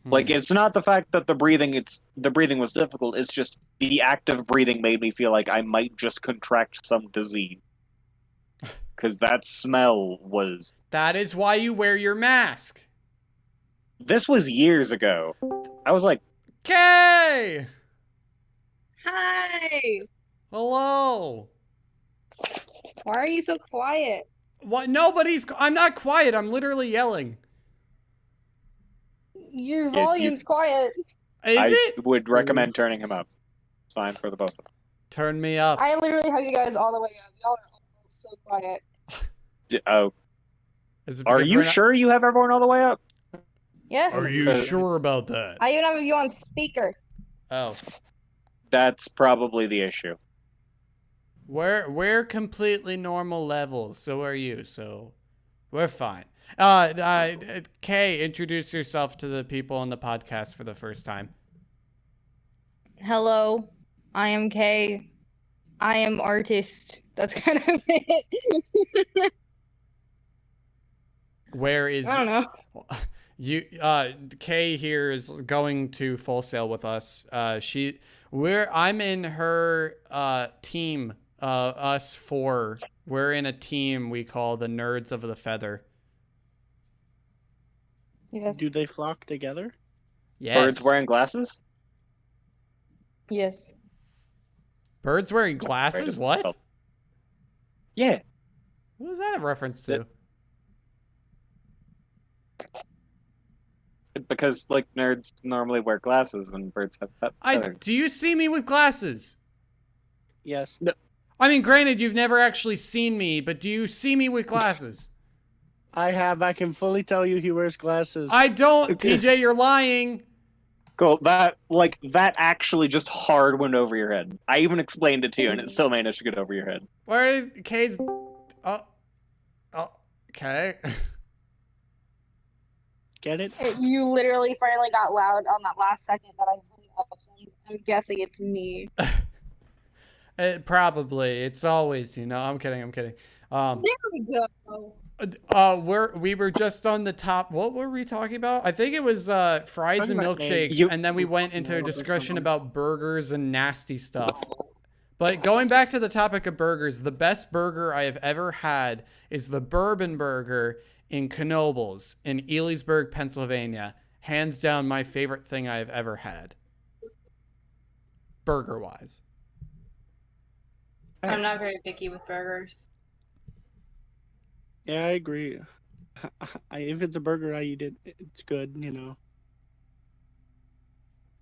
Like, it's not the fact that the breathing was difficult, it's just the act of breathing made me feel like I might just contract some disease. Because that smell was... That is why you wear your mask. This was years ago. I was like... Kay! Hi. Hello! Why are you so quiet? What? I'm not quiet, I'm literally yelling. Your volume's quiet. Is it? I would recommend turning him up. It's fine for the both of them. Turn me up. I literally have you guys all the way up. Y'all are all so quiet. Oh. Is it Are because you we're not- sure you have everyone all the way up? Yes. Are you sure about that? I even have you on speaker. Oh. That's probably the issue. We're completely normal levels, so are you, so we're fine. Kay, introduce yourself to the people on the podcast for the first time. Hello. I am Kay. I am artist. That's kind of it. Where is I don't know. you Kay here is going to Full Sail with us. I'm in her team. Us four. We're in a team we call the Nerds of the Feather. Yes. Do they flock together? Yes. Birds wearing glasses? Yes. Birds wearing glasses? What? Oh. Yeah. What is that a reference to? Because, like, nerds normally wear glasses and birds have feathers. Do you see me with glasses? Yes. I mean, granted, you've never actually seen me, but do you see me with glasses? I have. I can fully tell you he wears glasses. I don't, TJ, you're lying. Cool. That actually just hard went over your head. I even explained it to you, and it still managed to get over your head. Where did Kay's... Oh, okay. Get it? You literally finally got loud on that last second that I hung up, so I'm guessing it's me. Probably. It's always, I'm kidding. There we go. We were just on the top. What were we talking about? I think it was fries Talking and about milkshakes, eggs. and then we went into a discussion about burgers and nasty stuff. But going back to the topic of burgers, the best burger I have ever had is the Bourbon Burger in Knoebels in Elysburg, Pennsylvania. Hands down, my favorite thing I have ever had. Burger-wise. I'm not very picky with burgers. Yeah, I agree. If it's a burger, I eat it. It's good,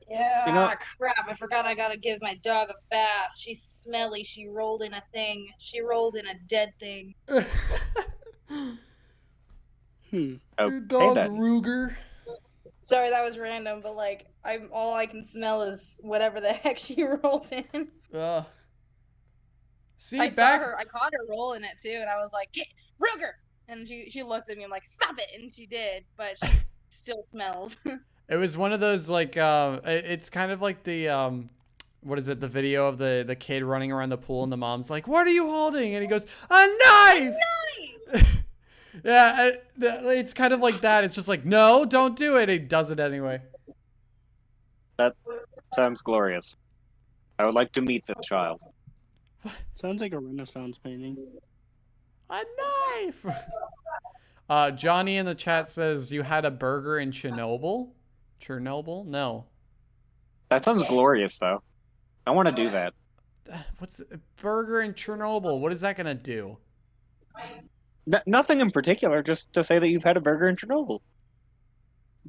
Yeah, crap. I forgot I gotta give my dog a bath. She's smelly. She rolled in a thing. She rolled in a dead thing. Oh, Dog hey, Ruger. Sorry, that was random, but all I can smell is whatever the heck she rolled in. See, I saw her. I caught her rolling it too, and I was like, "Get Ruger!" And she looked at me. I'm like, "Stop it!" And she did, but she still smells. It was one of those it's kind of like the what is it? The video of the kid running around the pool and the mom's like, "What are you holding?" And he goes, "A knife!" Yeah, it's kind of like that. It's just like, no, don't do it. He does it anyway. That sounds glorious. I would like to meet this child. Sounds like a Renaissance painting. A knife! Johnny in the chat says, you had a burger in Chernobyl? Chernobyl? No. That sounds glorious, though. I want to do that. What's a burger in Chernobyl? What is that going to do? Nothing in particular, just to say that you've had a burger in Chernobyl.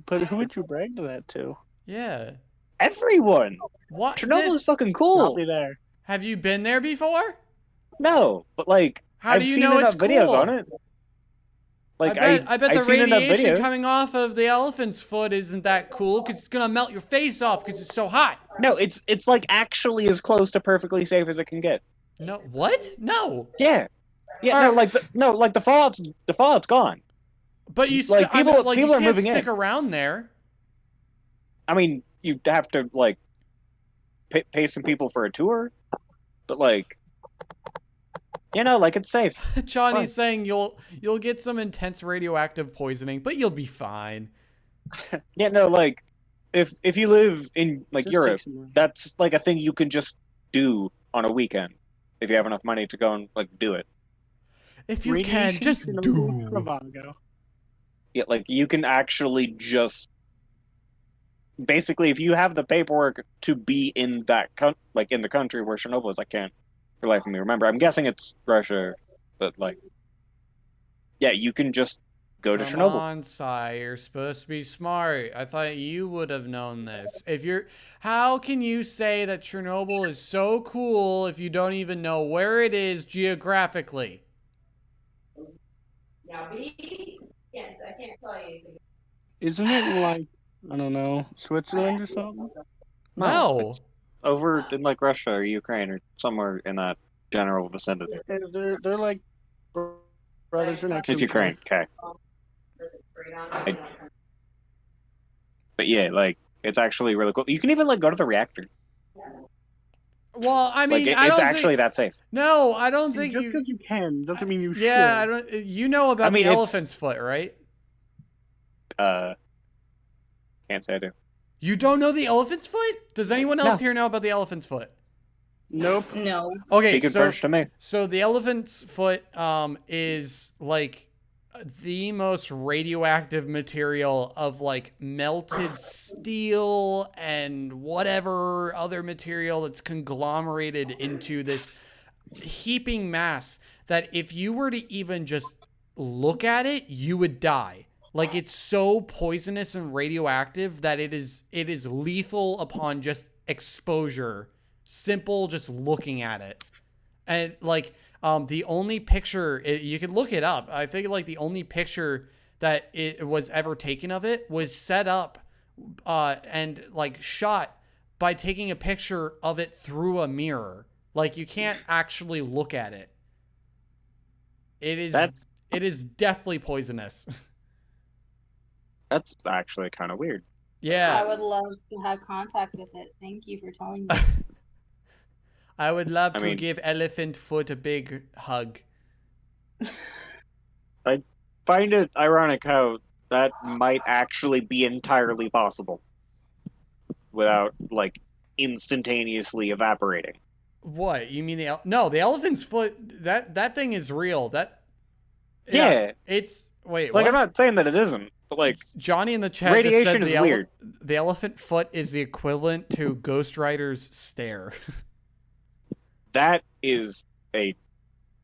But who would you brag to that to? Yeah. Everyone. What? Chernobyl is fucking Not cool. me there. Have you been there before? No, but like How I've do you seen know enough it's videos cool? on it. Like I bet I've the seen enough radiation videos. coming off of the elephant's foot isn't that cool because it's gonna melt your face off because it's so hot. No, it's like actually as close to perfectly safe as it can get. No, what? No. Yeah, yeah. Or- Like the fallout's gone. But you Like, I mean, people- like people you are can't moving stick in. around there. I mean, you have to like pay some people for a tour, but like, like it's safe. Johnny's saying you'll get some intense radioactive poisoning, but you'll be fine. Yeah, no, like if you live in like Just Europe, take some money. that's like a thing you can just do on a weekend if you have enough money to go and like do it. If you can, Radiation, just Chernobyl, do. Travago. Yeah, like you can actually just basically if you have the paperwork to be in that in the country where Chernobyl is. I can't for the life of me remember. I'm guessing it's Russia, but like, yeah, you can just go to Come Chernobyl. on, Sai, you're supposed to be smart. I thought you would have known this. How can you say that Chernobyl is so cool if you don't even know where it is geographically? Now, bees? I can't tell you. Isn't it in, like, I don't know, Switzerland or something? No. It's over in like Russia or Ukraine or somewhere in that general vicinity. They're like brothers and It's Ukraine, okay. But yeah, like it's actually really cool. You can even like go to the reactor. Well, I mean, Like I it's don't actually think, that safe. No, I don't See, think just you. because you can doesn't mean you Yeah, I should. don't. You know about I mean, the it's- elephant's foot, right? Can't say I do. You don't know the elephant's foot? Does anyone else here know about the elephant's foot? Nope. No. Okay, Speaking French to me. So the elephant's foot is like the most radioactive material of like melted steel and whatever other material that's conglomerated into this heaping mass that if you were to even just look at it, you would die. Like it's so poisonous and radioactive that it is lethal upon just exposure. Simple just looking at it. And like the only picture you can look it up. I think like the only picture that it was ever taken of it was set up and like shot by taking a picture of it through a mirror. Like you can't actually look at it. It is deathly poisonous. That's actually kind of weird. Yeah. I would love to have contact with it. Thank you for telling me. I would love I to mean- give Elephant Foot a big hug. I find it ironic how that might actually be entirely possible without like instantaneously evaporating. What? You mean no, the elephant's foot, that thing is real. Yeah. It's wait, Like what? I'm not saying that it isn't, but like Johnny in the chat Radiation just said is weird. The elephant foot is the equivalent to Ghost Rider's stare. that is a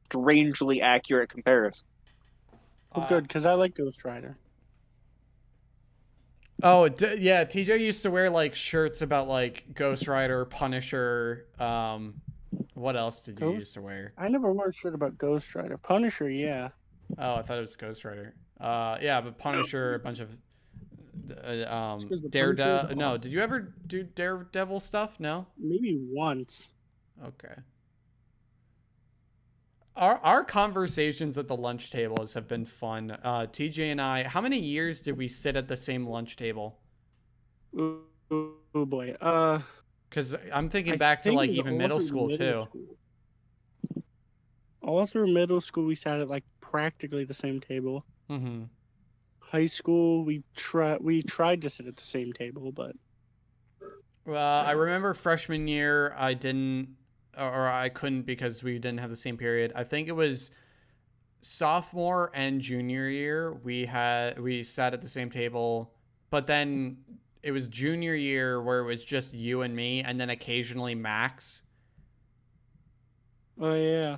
strangely accurate comparison. Well, good, because I like Ghost Rider. Oh, yeah, TJ used to wear like shirts about like Ghost Rider, Punisher, what else did you Ghost? used to wear? I never wore a shirt about Ghost Rider. Punisher, yeah. Oh, I thought it was Ghost Rider. Yeah, but Punisher, a bunch of because the Punisher Daredevil. is No, awesome. did you ever do Daredevil stuff? No. Maybe once. Okay. Our conversations at the lunch tables have been fun. TJ and I, how many years did we sit at the same lunch table? Oh boy. Because I'm thinking I back to think like it was even all middle through school middle too. school. All through middle school, we sat at like practically the same table. Mm-hmm. High school, we tried to sit at the same table, but I remember freshman year I didn't, or I couldn't because we didn't have the same period. I think it was sophomore and junior year we sat at the same table, but then it was junior year where it was just you and me, and then occasionally Max. oh yeah.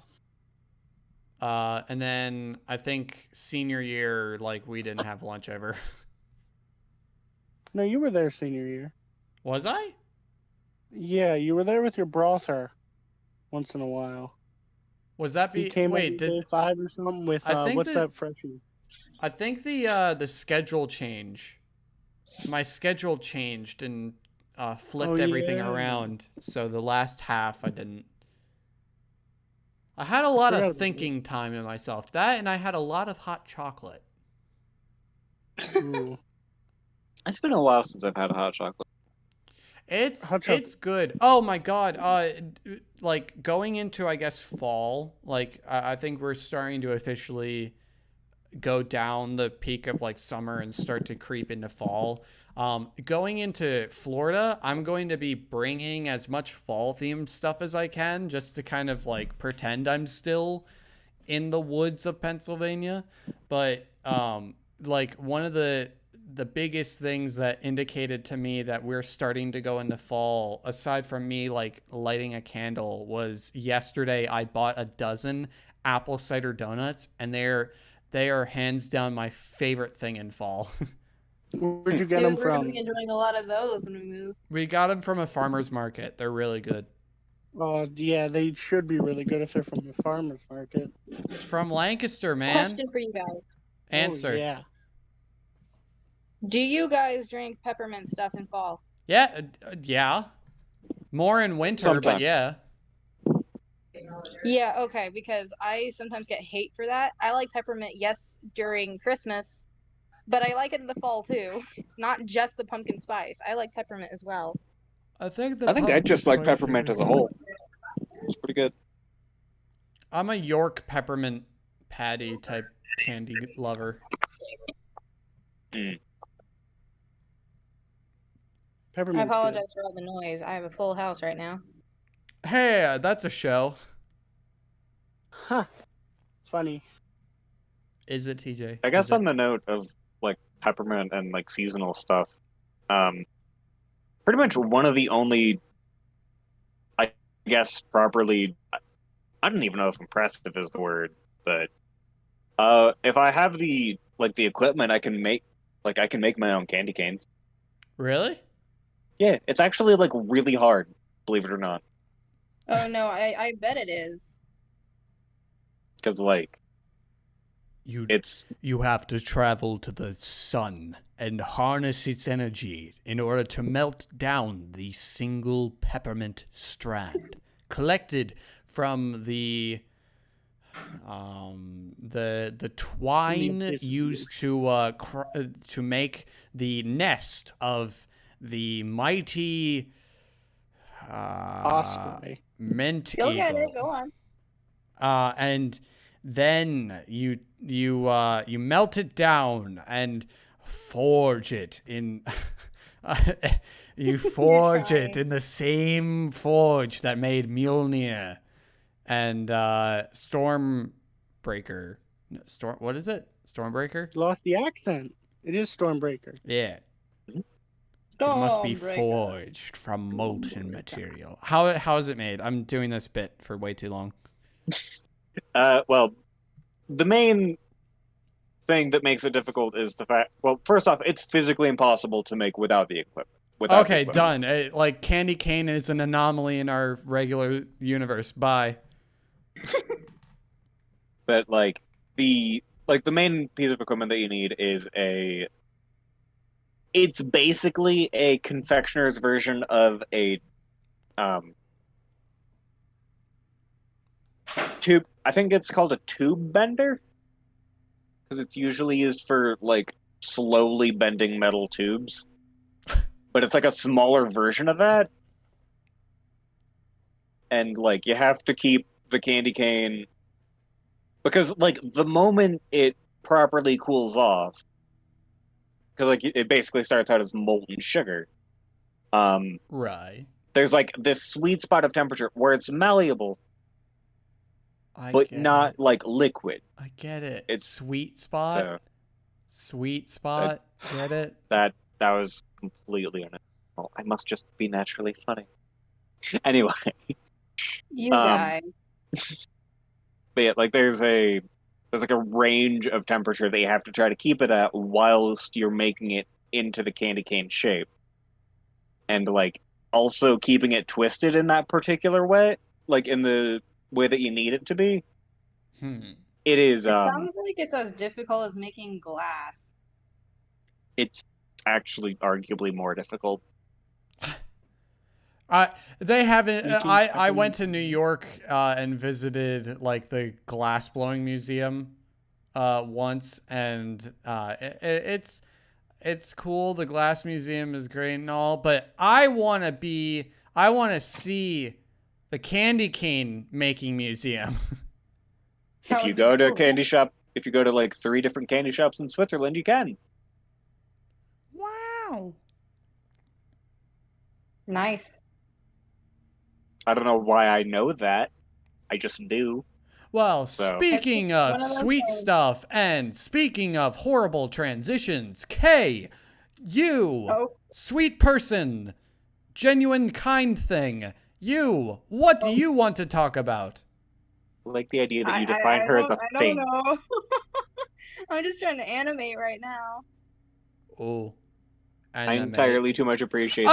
And then I think senior year, like we didn't have lunch ever. No, you were there senior year. Was I? Yeah, you were there with your brother once in a while. Was that He be came wait, on day did 5 or something with I think what's that that freshie? I think the schedule change. My schedule changed and flipped Oh everything yeah, around. So the last half I didn't. I had a I lot forgot of about thinking time in myself. That and I had a lot of hot chocolate. that. Ooh, It's been a while since I've had a hot chocolate. hot chocolate. It's good. Oh my god. Like going into I guess fall. Like I think we're starting to officially go down the peak of like summer and start to creep into fall. Going into Florida, I'm going to be bringing as much fall themed stuff as I can just to kind of like pretend I'm still in the woods of Pennsylvania. But like one of the biggest things that indicated to me that we're starting to go into fall, aside from me like lighting a candle, was yesterday I bought a dozen apple cider donuts, and they are hands down my favorite thing in fall. Where'd you get Dude, them we're gonna be from? enjoying a lot of those when we move. We got them from a farmer's market. They're really good. Yeah, they should be really good if they're from the farmer's market. It's from Lancaster, man. Question for you guys: Answer. Oh, yeah. do you guys drink peppermint stuff in fall? Yeah, yeah. More in winter, but Sometimes. yeah. Yeah, okay, because I sometimes get hate for that. I like peppermint, yes, during Christmas, but I like it in the fall too. Not just the pumpkin spice. I like peppermint as well. I think I just like peppermint as a whole. It's pretty good. I'm a York peppermint patty type candy lover. Mm. I Peppermint's apologize for all the noise. I have a full house right now. Hey, that's a show. good. Huh. Funny. Is it, TJ? I guess Is it? on the note of like peppermint and like seasonal stuff, pretty much one of the only, I guess, properly, I don't even know if impressive is the word, but if I have the equipment, I can make my own candy canes. Really? Yeah, it's actually like really hard, believe it or not, Oh no, I bet it is. because like You it's you have to travel to the sun and harness its energy in order to melt down the single peppermint strand collected from the twine used to make the nest of the mighty Osprey. mint Go get it. eagle. Go on. And then you melt it down and forge it in you forge it trying. in the same forge that made Mjolnir and Stormbreaker. No, what is it? Stormbreaker? Lost the accent. It is Stormbreaker. Yeah. It must be Stormbreaker. forged from molten material. How is it made? I'm doing this bit for way too long. well, the main thing that makes it difficult is the fact. Well, first off, it's physically impossible to make without the equipment. Okay, done. Like candy cane is an anomaly in our regular universe. Bye. But like the main piece of equipment that you need is it's basically a confectioner's version of a tube. I think it's called a tube bender, because it's usually used for like slowly bending metal tubes. But it's like a smaller version of that. And like you have to keep the candy cane, because like the moment it properly cools off, because like it basically starts out as molten sugar. Right. There's like this sweet spot of temperature where it's malleable, but not like liquid. I get it. It's sweet spot. So Sweet spot. Get it? that was completely unintentional. I must just be naturally funny. Anyway, You guys. but yeah, like there's like a range of temperature that you have to try to keep it at whilst you're making it into the candy cane shape. And, like, also keeping it twisted in that particular way, like, in the way that you need it to be. It is, It sounds like it's as difficult as making glass. it's actually arguably more difficult. They haven't. Making I went to New York and visited like the glass blowing museum once, and it's cool. The glass museum is great and all, but I want to see the candy cane making museum. If you go to a candy shop, if you go to like 3 different candy shops in Switzerland, you can. Wow. Nice. I don't know why I know that. I just do. Well, So- speaking One of of those sweet things. stuff and speaking of horrible transitions, Kay, you, Oh. sweet person, genuine kind thing, you, what do you want to talk about? I like the idea that you define her as a I thing. don't know. I'm just trying to animate right now. Oh, I entirely too much appreciate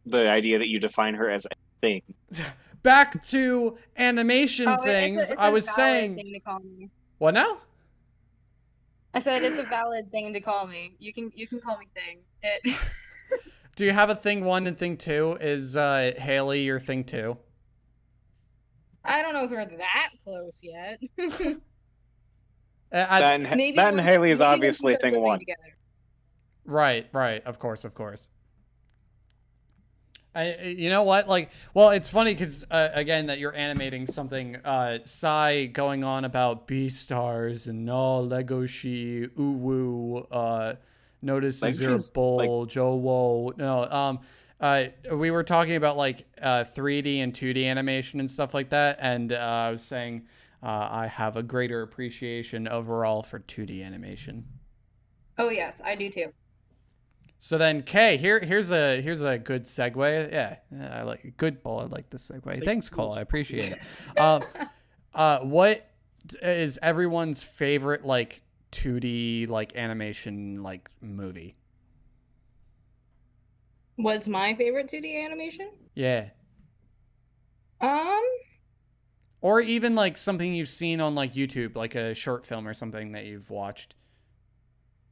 the idea that you define her as a thing. Back to animation Oh, things. it's I a was valid saying, thing to call me. what now? I said it's a valid thing to call me. You can call me thing. It. Do you have a thing 1 and thing 2? Is Haley your thing 2? I don't know if we're that close yet. That and Maybe Haley is maybe obviously we'll start thing living 1. together. Right, of course. You know what? Like, well, it's funny because again that you're animating something. Sai going on about B-stars and no Legoshi uwu. Notices your Legoshi's, bulge. Oh whoa. No. We were talking about like 3D and 2D animation and stuff like that, and I was saying I have a greater appreciation overall for 2D animation. Oh yes, I do too. So then, Kay, here's a good segue. Yeah, I like good ball. I like this segue. Thanks, Cole. I appreciate it. What is everyone's favorite like 2D like animation like movie? What's my favorite 2D animation? Yeah, Um, or even like something you've seen on like YouTube, like a short film or something that you've watched.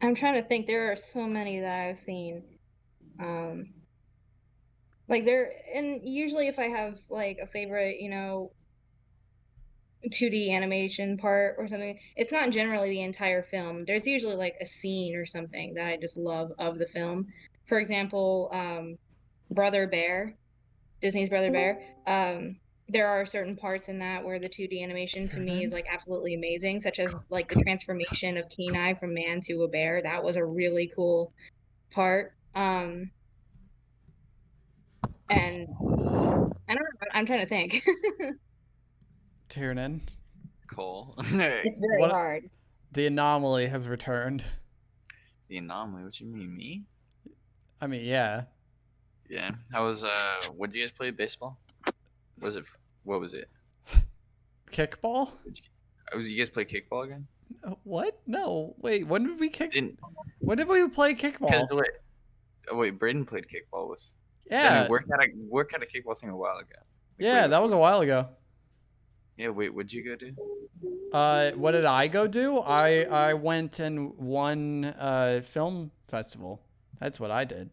I'm trying to think. There are so many that I've seen. Like and usually if I have like a favorite, 2D animation part or something, it's not generally the entire film. There's usually like a scene or something that I just love of the film. For example, Brother Bear, Disney's Brother Bear. There are certain parts in that where the 2D animation to me is like absolutely amazing, such as like the transformation of Kenai from man to a bear. That was a really cool part. And I don't know, I'm trying to think. Tiernan, Cole. It's very What- hard. the anomaly has returned. The anomaly, what you mean, me? I mean, yeah. Yeah. How was what did you guys play? Baseball? What was it? Kickball? You guys play kickball again? What? No. Wait. When did we kick? Didn't When did we play kickball? wait, Braden played kickball with Yeah. we worked at a kickball thing a while ago. Yeah, that was a while ago. Yeah, wait, what'd you go do? What did I go do? I went and won film festival. That's what I did.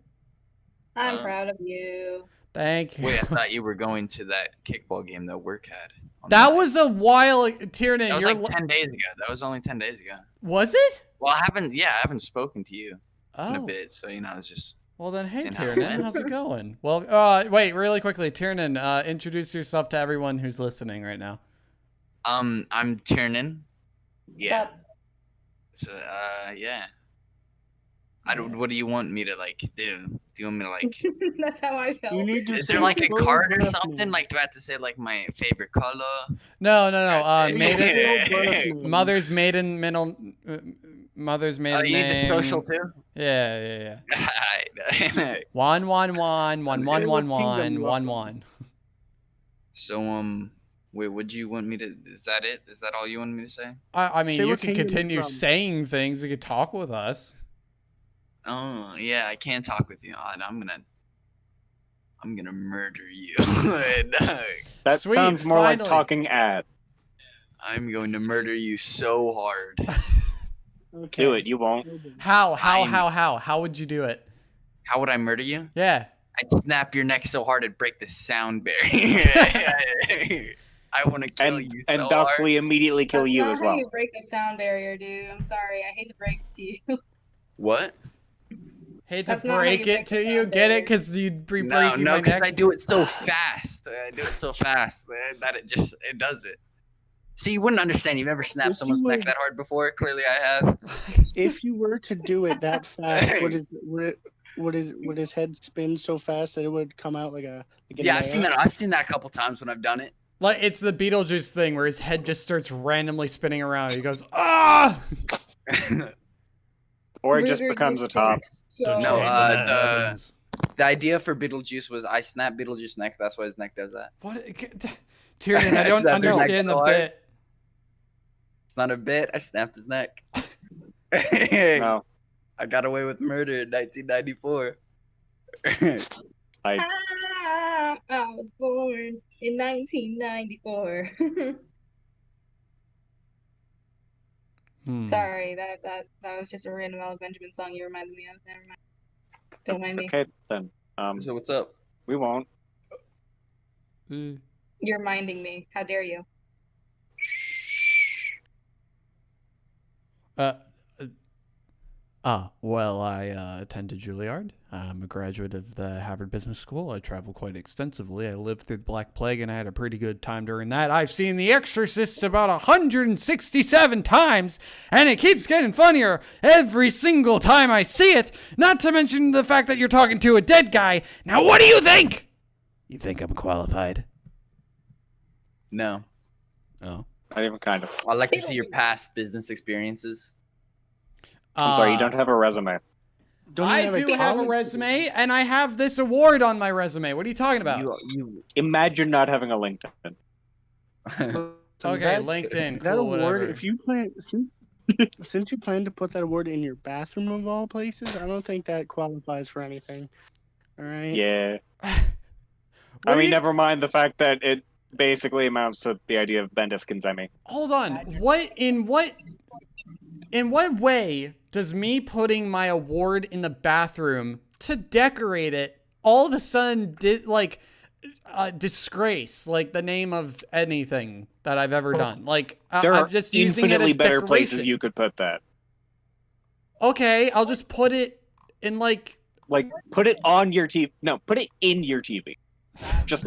I'm proud of you. Thank you. Wait, I thought you were going to that kickball game that work had. That was a while. Tiernan, that was you're like 10 days ago. That was only 10 days ago. Was it? Well, I haven't spoken to you in a Oh. bit, so I was just Well then, hey Seeing how it Tiernan, went. how's it going? Well, wait, really quickly, Tiernan, introduce yourself to everyone who's listening right now. I'm Tiernan. Yeah. Sup? So, yeah. What do you want me to like do? Do you want me to like? That's how I felt. You need to Is say there like a Cole card or Ciarlello. something? Like, do I have to say like my favorite color? No. Maiden- Mother's maiden middle. Mother's maiden Oh, you need the name. social too. Yeah. Alright. 111111111. So wait, would you want me to? Is that it? Is that all you wanted me to say? I mean, Say you what can kingdom you're continue from. saying things. You could talk with us. Oh yeah, I can't talk with you. I'm gonna murder you. That Sweet, sounds more like finally. talking at. I'm going to murder you so hard. Okay. Do it. You won't. How would you do it? How would I murder you? Yeah. I'd snap your neck so hard it'd break the sound barrier. I want to kill you so and hard. thusly immediately kill That's you not as how well. you break the sound barrier, dude. I'm sorry. I hate to break it to you. What? Hate to That's not how break you it break to the you. sound Get it? barrier. Because you'd be No, breaking my because neck. I do it so fast. That it does it. See, you wouldn't understand. You've never snapped If someone's you neck would- that hard before. Clearly, I have. If you were to do it that fast, would his head spin so fast that it would come out like a Yeah, I've seen nail? that. I've seen that a couple times when I've done it. Like, it's the Beetlejuice thing where his head just starts randomly spinning around. He goes, ah! Or it just Murder becomes you a top. so No, hard. the idea for Beetlejuice was I snap Beetlejuice's neck. That's why his neck does that. What? Tyrion, I don't Snap your neck understand the so hard. bit. It's not a bit. I snapped his neck. No, I got away with murder in 1994. I was born in 1994. Sorry, that was just a random Ella Benjamin song you reminded me of. Never mind. Don't mind me. okay then. So what's up? We won't. You're minding me. How dare you? Well, I attended Juilliard. I'm a graduate of the Harvard Business School. I travel quite extensively. I lived through the Black Plague, and I had a pretty good time during that. I've seen The Exorcist about 167 times, and it keeps getting funnier every single time I see it, not to mention the fact that you're talking to a dead guy. Now, what do you think? You think I'm qualified? No. Oh. Not even kind of. I'd like to see your past business experiences. I'm sorry, you don't have a resume. Don't you I have do have a college resume, and I have this award on my resume. What are you talking about? You Imagine not having a LinkedIn. degree? So Okay, that- LinkedIn, That cool, award, whatever. if you plan, since you plan to put that award in your bathroom of all places, I don't think that qualifies for anything. All right. Yeah. What I are mean, you- never mind the fact that it basically amounts to the idea of Bendis Emmy. Hold on. In what way does me putting my award in the bathroom to decorate it all of a sudden disgrace like the name of anything that I've ever done? Like There I'm are just using it infinitely as better decoration. places you could put that. Okay, I'll just put it in like Put it on your TV. No, put it in your TV. Just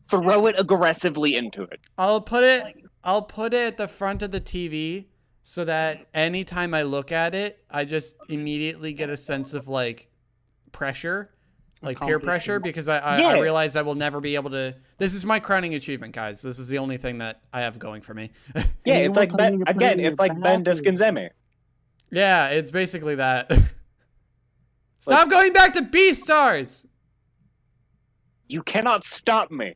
throw it aggressively into it. I'll put it at the front of the TV so that anytime I look at it, I just immediately get a sense of pressure, peer pressure, because I Yeah. realize I will never be able to. This is my crowning achievement, guys. This is the only thing that I have going for me. Yeah, you it's were like planning to put it again, in it's your like Ben bathroom. Emmy. Yeah, it's basically that. Stop going back to B-Stars! You cannot stop me.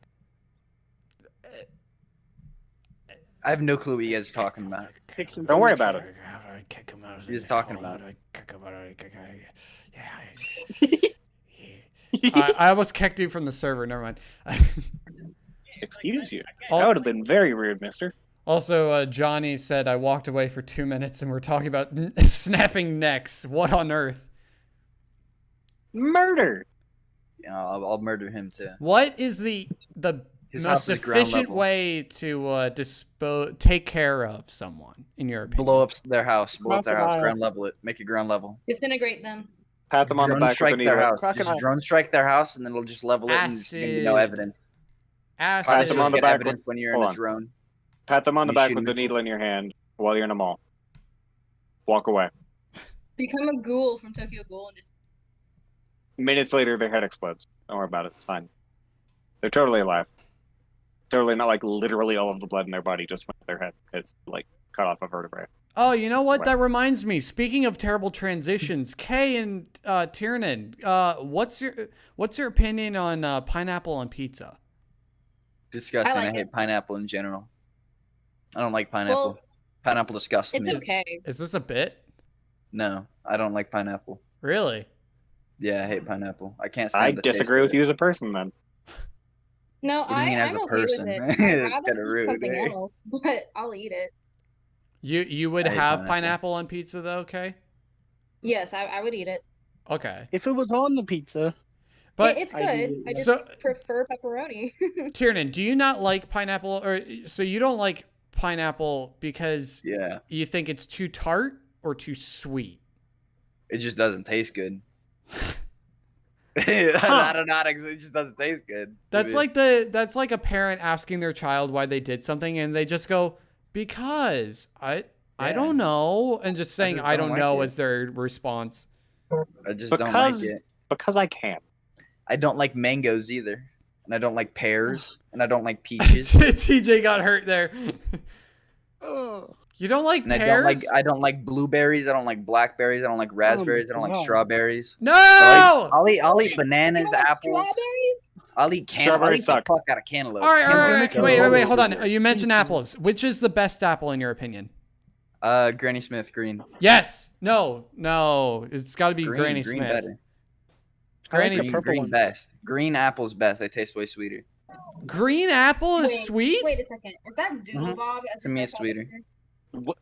I have no clue what you guys are talking about. Don't worry about it. You're just talking about I almost kicked you from the server. Never mind. Excuse you. That would have been very rude, mister. Also, Johnny said I walked away for 2 minutes and we're talking about snapping necks. What on earth? Murder. Yeah, I'll murder him too. What is the His most house is ground efficient level. way to take care of someone, in your opinion? Blow up their house. Blow up their house. Crocodile. Ground level it. Make it ground level. Disintegrate them. Pat them on the Drone back with strike an their eagle. house. Crocodile. Just drone strike their house, and then it'll just level it and just give you no Acid. evidence. Acid. Pat them on the Get back evidence with- when you're in hold a on. drone. Pat them on the You back shoot with the him. needle in your hand while you're in a mall. Walk away. Become a ghoul from Tokyo Ghoul and just Minutes later, their head explodes. Don't worry about it. It's fine. They're totally alive. Totally not literally all of the blood in their body just went to their head. It's cut off a vertebrae. Oh, you know what? Right. That reminds me. Speaking of terrible transitions, Kay and Tiernan, what's your opinion on pineapple on pizza? Disgusting. I like hate pineapple in general. I don't like pineapple. Well, Pineapple disgusts it's me. okay. Is this a bit? No, I don't like pineapple. Really? Yeah, I hate pineapple. I can't I stand the taste disagree of with it. you as a person then. No, What do you mean as I'm a okay person? with it. I'd It's rather kinda eat rude, something eh? else, but I'll eat it. You would I hate have pineapple. pineapple on pizza though, okay? Yes, I would eat it. Okay. If it was on the pizza, But It's I'd eat good. it, I yeah. just so prefer pepperoni. Tiernan, do you not like pineapple, or so you don't like pineapple because Yeah, you think it's too tart or too sweet? it just doesn't taste good. I don't know how to, it just doesn't taste good. to That's me. like that's like a parent asking their child why they did something and they just go, because I Yeah. don't know, and just saying just I don't don't like know it. as their response. I just don't like Because it. because I can. I don't like mangoes either, and I don't like pears, and I don't like peaches, TJ got hurt there. ugh. You don't like and I pears? don't like blueberries. I don't like blackberries. I don't like raspberries. I don't like God. strawberries. No! I'll eat bananas, You like apples. strawberries? I'll eat cantaloupe. I'll Strawberries eat the suck. fuck out of cantaloupe. All right, Cantaloupe's so wait, hold on. good. You mentioned Please don't. apples. Which is the best apple in your opinion? Granny Smith green. Yes. No. It's got to be Green, Granny green Smith. better. Granny the Green, purple green one. best. Green apples best. They taste way sweeter. Green apple is sweet? Wait a second. Is that Doodle Mhm. Bob? To me, it's sweeter.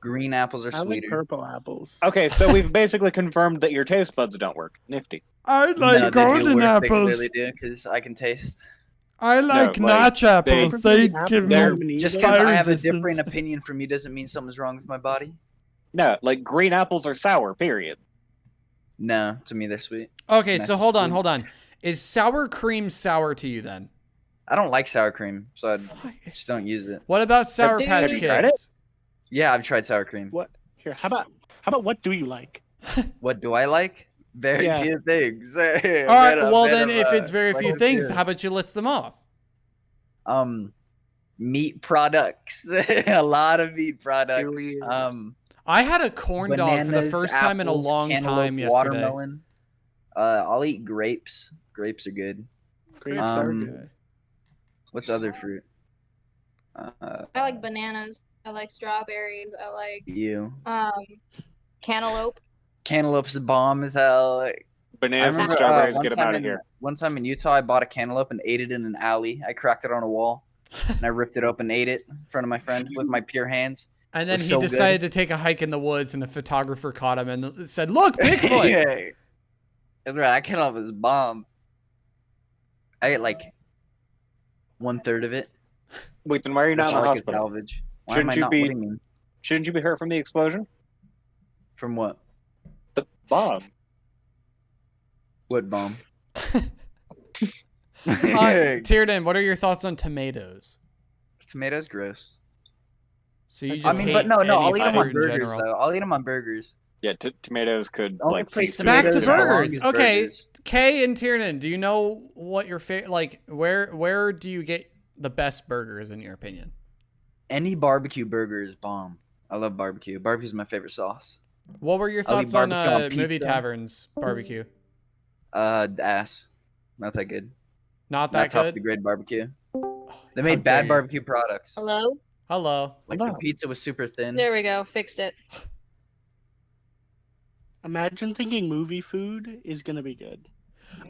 Green apples are I like sweeter. purple apples. Okay, so we've basically confirmed that your taste buds don't work. Nifty. I No, they do work. They clearly do because I can taste. I like notch apples. They give they're me Just either. because fire I have a resistance. different opinion from you doesn't mean something's wrong with my body. No, like green apples are sour, period. No, to me they're sweet. Okay, Nice so and hold on. sweet. Is sour cream sour to you then? I don't like sour cream, so I Fuck. just don't use it. What about Sour Dude. Patch Have you tried it? Kids? Yeah, I've tried sour cream. What? Here, how about what do you like? What do I like? Very Yes. few things. All right, well then if it's very few things, how about you list them off? Meat products. A lot of meat products. Period. I had a corn dog for the Bananas, first time in a apples, long cantaloupe, time yesterday. watermelon. I'll eat grapes. Grapes are good. Grapes are Um, good. What's other fruit? I like bananas. I like strawberries. I like You. cantaloupe. Cantaloupe's a bomb as hell. I Bananas and remember strawberries, one get them time out of in- here. One time in Utah, I bought a cantaloupe and ate it in an alley. I cracked it on a wall, and I ripped it open and ate it in front of my friend with my pure hands. And then was he so decided good. to take a hike in the woods, and a photographer caught him and said, "Look, Bigfoot!" Yeah. That's right. That cantaloupe is bomb. I ate like 1/3 of it. Wait, then why are you not Which in I the like at hospital? salvage. Why Shouldn't am I you not? be- What do you mean? Shouldn't you be hurt from the explosion? From what? The bomb. What bomb? Tiernan, what are your thoughts on tomatoes? Tomatoes, gross. So you I just mean, hate but no, any I'll eat them on fruit in burgers general. though. I'll eat them on burgers. Yeah, tomatoes could Only like place cease to Back to tomatoes exist. belong burgers. is Okay, burgers. Kay and Tiernan, do you know what your favorite? Like, where do you get the best burgers in your opinion? Any barbecue burger is bomb. I love barbecue. Barbecue's my favorite sauce. What were your I'll eat thoughts on barbecue on Movie pizza. Tavern's barbecue? Ass. Not that good. Not Not that top of the good. grade barbecue. They How made dare bad you. barbecue products. Hello? Hello. Like Hello. the pizza was super thin. There we go. Fixed it. Imagine thinking movie food is gonna be good.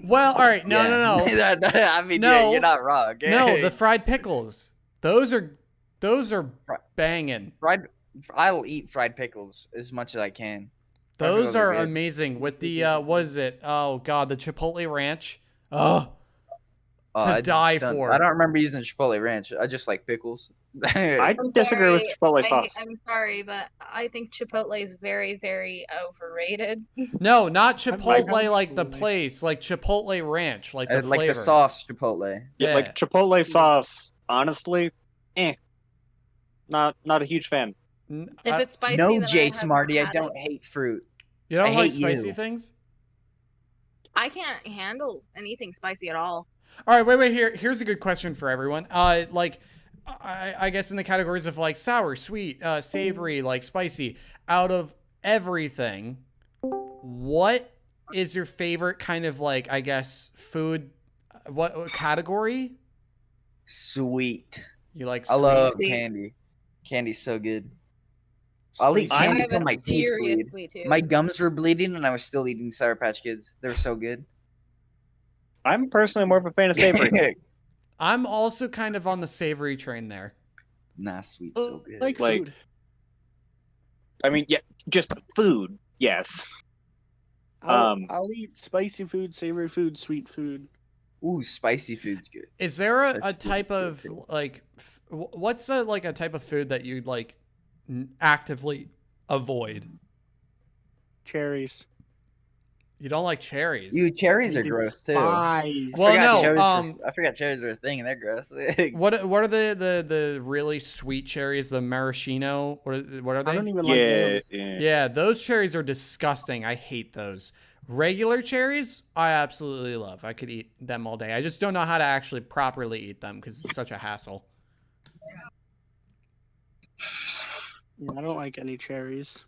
Well, all right. No. I mean, No. yeah, you're not wrong. No, the fried pickles. Those are banging. fried. I'll eat fried pickles as much as I can. Fried Those pickles are good. amazing with the what is it? Oh god, the Chipotle ranch. Oh, to I die don't- for. I don't remember using Chipotle ranch. I just like pickles. I I'm disagree with sorry. Chipotle sauce. I'm sorry, but I think Chipotle is very, very overrated. No, not I like Chipotle like the Chipotle. place, like Chipotle ranch, like the like flavor. the sauce Chipotle. Yeah, Yeah. like Chipotle sauce, honestly, not a huge fan. If it's spicy, No, then Jay I have Smarty, I had don't it. hate fruit. you don't I like hate spicy you. things? I can't handle anything spicy at all. All right, wait. Here's a good question for everyone. Like, I guess in the categories of like sour, sweet, savory, like spicy. Out of everything, what is your favorite kind of like, I guess, food? What category? Sweet. You like? I Sweet? love Sweet. candy. Candy's so good. I'll eat Spicy candy I have till a my teeth serious bleed. sweet tooth. My gums were bleeding, and I was still eating Sour Patch Kids. They were so good. I'm personally more of a fan of savory. I'm also kind of on the savory train there. Nah, sweet's so good. like Like- food. I mean, yeah, just food. Yes. I'll eat spicy food, savory food, sweet food. Ooh, spicy food's good. Is there a That's type really of good. like what's a like a type of food that you'd like actively avoid? Cherries. You don't like cherries. You cherries are gross too. Despise. Well, no, Cherries I forgot cherries are a thing, and they're gross. What are the really sweet cherries? The maraschino? What are I they? don't even like Yeah, them. yeah. Yeah, those cherries are disgusting. I hate those. Regular cherries, I absolutely love. I could eat them all day. I just don't know how to actually properly eat them because it's such a hassle. Yeah, I don't like any cherries.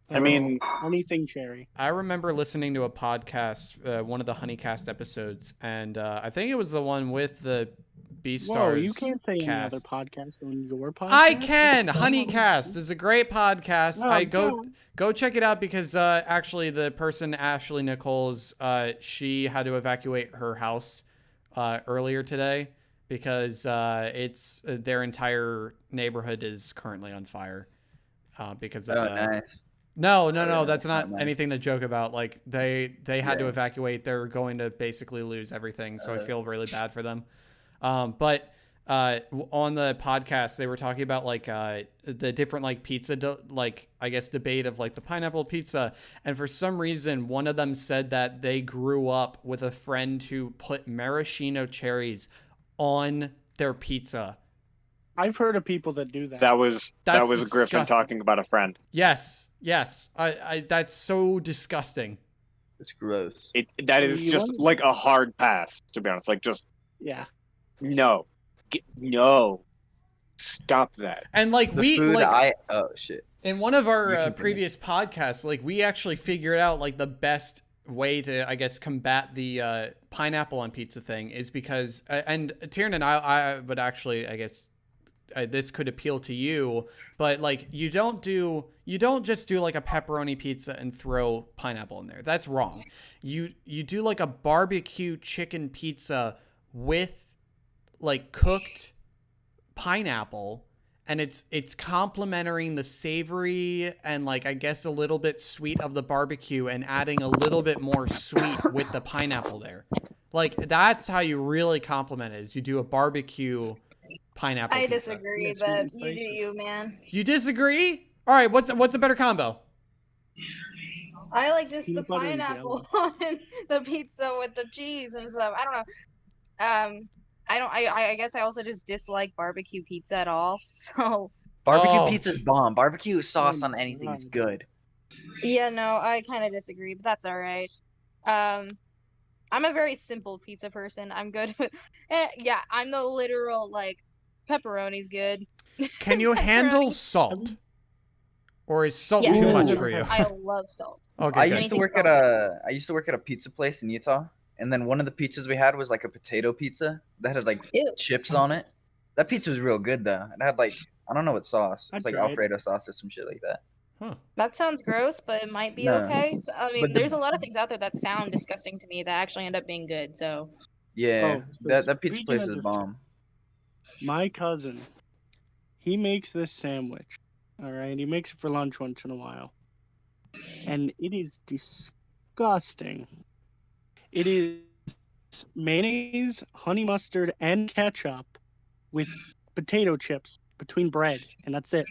I mean, Anything cherry. I remember listening to a podcast, one of the Honeycast episodes, and I think it was the one with the Beastars. Whoa, you can't say any other cast. podcast on your podcast. I can. Honeycast is a great podcast. Oh, I God. go check it out because actually the person Ashley Nichols, she had to evacuate her house earlier today because it's their entire neighborhood is currently on fire because of nice. No, yeah, that's not nice. anything to joke about. Like they had to Yeah. evacuate. They're going to basically lose everything. So I feel really bad for them. But on the podcast, they were talking about like the different like pizza, like I guess debate of like the pineapple pizza. And for some reason, one of them said that they grew up with a friend who put maraschino cherries on their pizza. I've heard of people that do that. that was That's Griffin disgusting. talking about a friend. Yes. I that's so disgusting. It's gross. That is You just want- like a hard pass, to be honest. Like, just Yeah. no, no, stop that. And like The food oh shit. in one of You our keep it. previous podcasts, like we actually figured out like the best way to, I guess, combat the pineapple on pizza thing is because, and Tiernan, I would actually, I guess, this could appeal to you, but like you don't just do like a pepperoni pizza and throw pineapple in there. That's wrong. You do like a barbecue chicken pizza with like cooked pineapple, and it's complementing the savory and like I guess a little bit sweet of the barbecue and adding a little bit more sweet with the pineapple there. Like that's how you really complement it, is you do a barbecue pineapple I pizza. disagree, Yes, but really you do spicy. you, man. You disagree? All right, what's a better combo? I like just the Peanut butter and pineapple on the pizza with the cheese and stuff. I don't know. I guess I also just dislike barbecue pizza at all. So Barbecue Oh. pizza's bomb. Barbecue sauce on my anything is God. good. yeah, no, I kind of disagree, but that's all right. I'm a very simple pizza person. I'm good with, yeah, I'm the literal like pepperoni's good. Can you handle Pepperoni. salt? Or is salt Yes, too Ooh. much for you? I love salt. Okay, I good. used to Anything work at I used to work at a pizza place in Utah, and then one of the pizzas we had was like a potato pizza that had like Ew. chips on it. That pizza was real good though. It had like I don't know what sauce. It was I'd like try it. Alfredo sauce or some shit like that. Huh. That sounds gross, but it might be No. okay. So, I mean, But the- there's a lot of things out there that sound disgusting to me that actually end up being good. So Yeah, Oh, so that pizza speaking place of was just- bomb. My cousin, he makes this sandwich. All right, he makes it for lunch once in a while, and it is disgusting. It is mayonnaise, honey mustard, and ketchup with potato chips between bread, and that's it.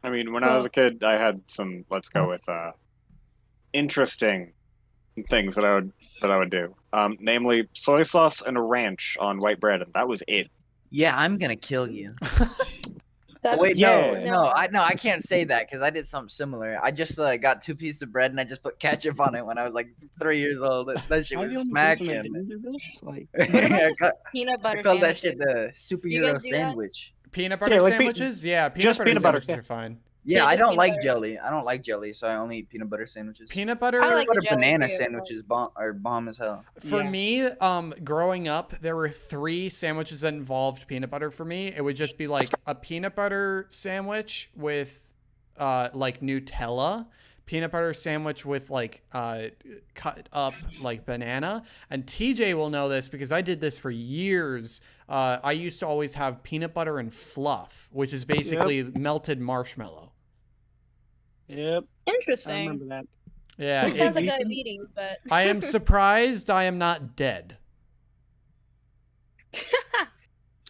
I mean, when I was a kid, I had some. Let's go with interesting things that I would do. Namely, soy sauce and a ranch on white bread, and that was it. Yeah, I'm gonna kill you. that's Wait, Yeah. no, I can't say that because I did something similar. I just got 2 pieces of bread and I just put ketchup on it when I was like 3 years old. That shit Am I was the only person that smacking. didn't do this? Like, peanut I butter called that sandwiches. shit the superhero guys do that? sandwich. Peanut butter Yeah, like sandwiches? Yeah, just peanut butter, sandwiches are fine. Yeah, Yeah, I just don't peanut like butter. jelly. I don't like jelly, so I only eat peanut butter sandwiches. Peanut butter. I like Peanut the butter jelly banana too. sandwich is bomb as hell. For Yes. me, growing up, there were 3 sandwiches that involved peanut butter for me. It would just be like a peanut butter sandwich with like Nutella, peanut butter sandwich with like cut up like banana. And TJ will know this because I did this for years. I used to always have peanut butter and fluff, which is basically melted marshmallow. Yep, I Interesting. remember that. Yeah, It Sounds like used to- diabetes, but I am surprised I am not dead.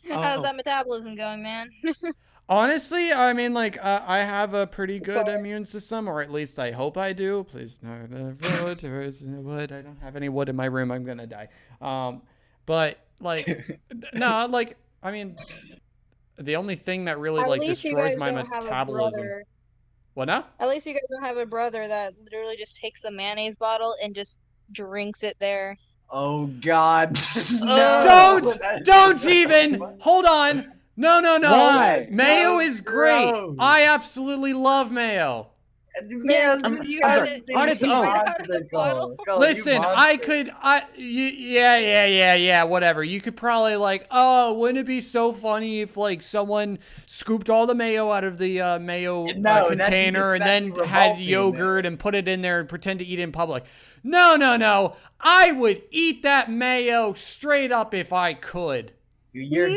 how's Oh. that metabolism going, man? Honestly, I mean, like, I have a pretty good immune system, or at least I hope I do. Please, no, wood. I don't have any wood in my room. I'm gonna die. But like, no, like, I mean, the only thing that really At like least you destroys guys my don't have a metabolism. brother. What now? At least you guys don't have a brother that literally just takes the mayonnaise bottle and just drinks it there. Oh God! Don't even. Hold on. No. Why? Mayo is great. Gross. I absolutely love mayo. Yeah, You I'm have sorry. it- On its you own. have it out of the bottle. Listen, yeah, whatever. You could probably like, oh, wouldn't it be so funny if like someone scooped all the mayo out of the mayo No, that'd be container and then disgusting, had revolting, yogurt and put it in there and pretend to eat it in public? No. I would eat that mayo straight up if I could. You're a No!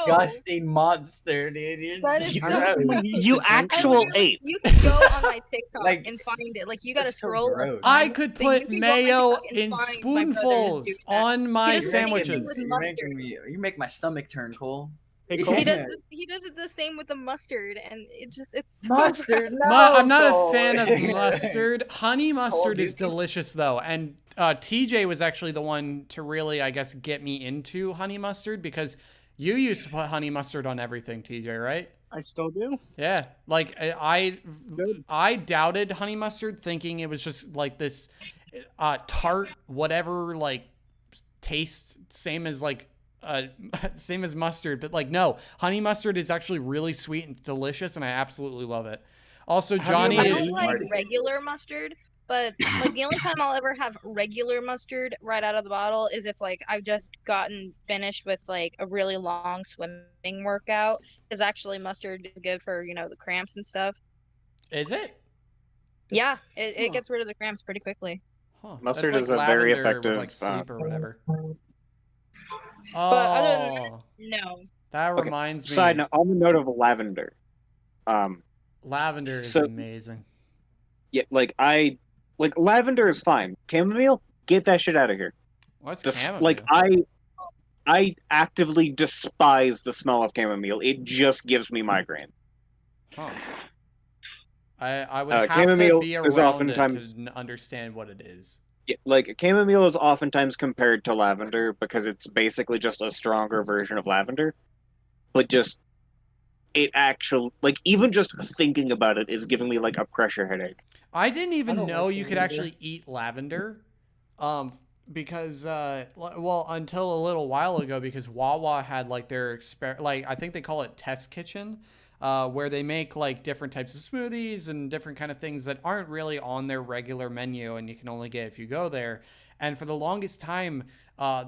disgusting monster, dude. That is so gross. You actual ape. You can go on my TikTok Like, and find it. Like you gotta that's so scroll. gross. I could But you put can go on mayo TikTok and in find my brother spoonfuls doing that. on my He doesn't do anything sandwiches. with You're mustard. making me. You make my stomach turn, Cole. Hey, He Cole, does it the same with the mustard, and it's so Mustard, no. I'm not a Cole. fan of mustard. Honey mustard you is can- delicious though, and TJ was actually the one to really, I guess, get me into honey mustard because you used to put honey mustard on everything, TJ, right? I still do. Yeah, like Good. I doubted honey mustard, thinking it was just like this tart, whatever, like taste, same as like same as mustard, but like no, honey mustard is actually really sweet and delicious, and I absolutely love it. Also, Have you Johnny ever I is don't like Marty. regular mustard, but like the only time I'll ever have regular mustard right out of the bottle is if like I've just gotten finished with like a really long swimming workout. Because actually mustard is good for, the cramps and stuff. Is it? Yeah, it Huh. gets rid of the cramps pretty quickly. Huh. Mustard That's is a very lavender with, effective, like sleep or whatever. But other than Oh, No. that Okay, reminds me. Side note, on the note of lavender, Lavender is So- amazing. yeah, like lavender is fine. Chamomile, get that shit out of here. What's Des- chamomile? I actively despise the smell of chamomile. It just gives me migraine. Huh. I would have to chamomile be is around oftentimes- it to understand what it is. Yeah, like chamomile is oftentimes compared to lavender because it's basically just a stronger version of lavender. But just it actually, like, even just thinking about it is giving me like a pressure headache. I didn't even don't know like you could lavender. actually eat lavender, because well, until a little while ago, because Wawa had like their I think they call it test kitchen, where they make like different types of smoothies and different kind of things that aren't really on their regular menu, and you can only get if you go there. And for the longest time,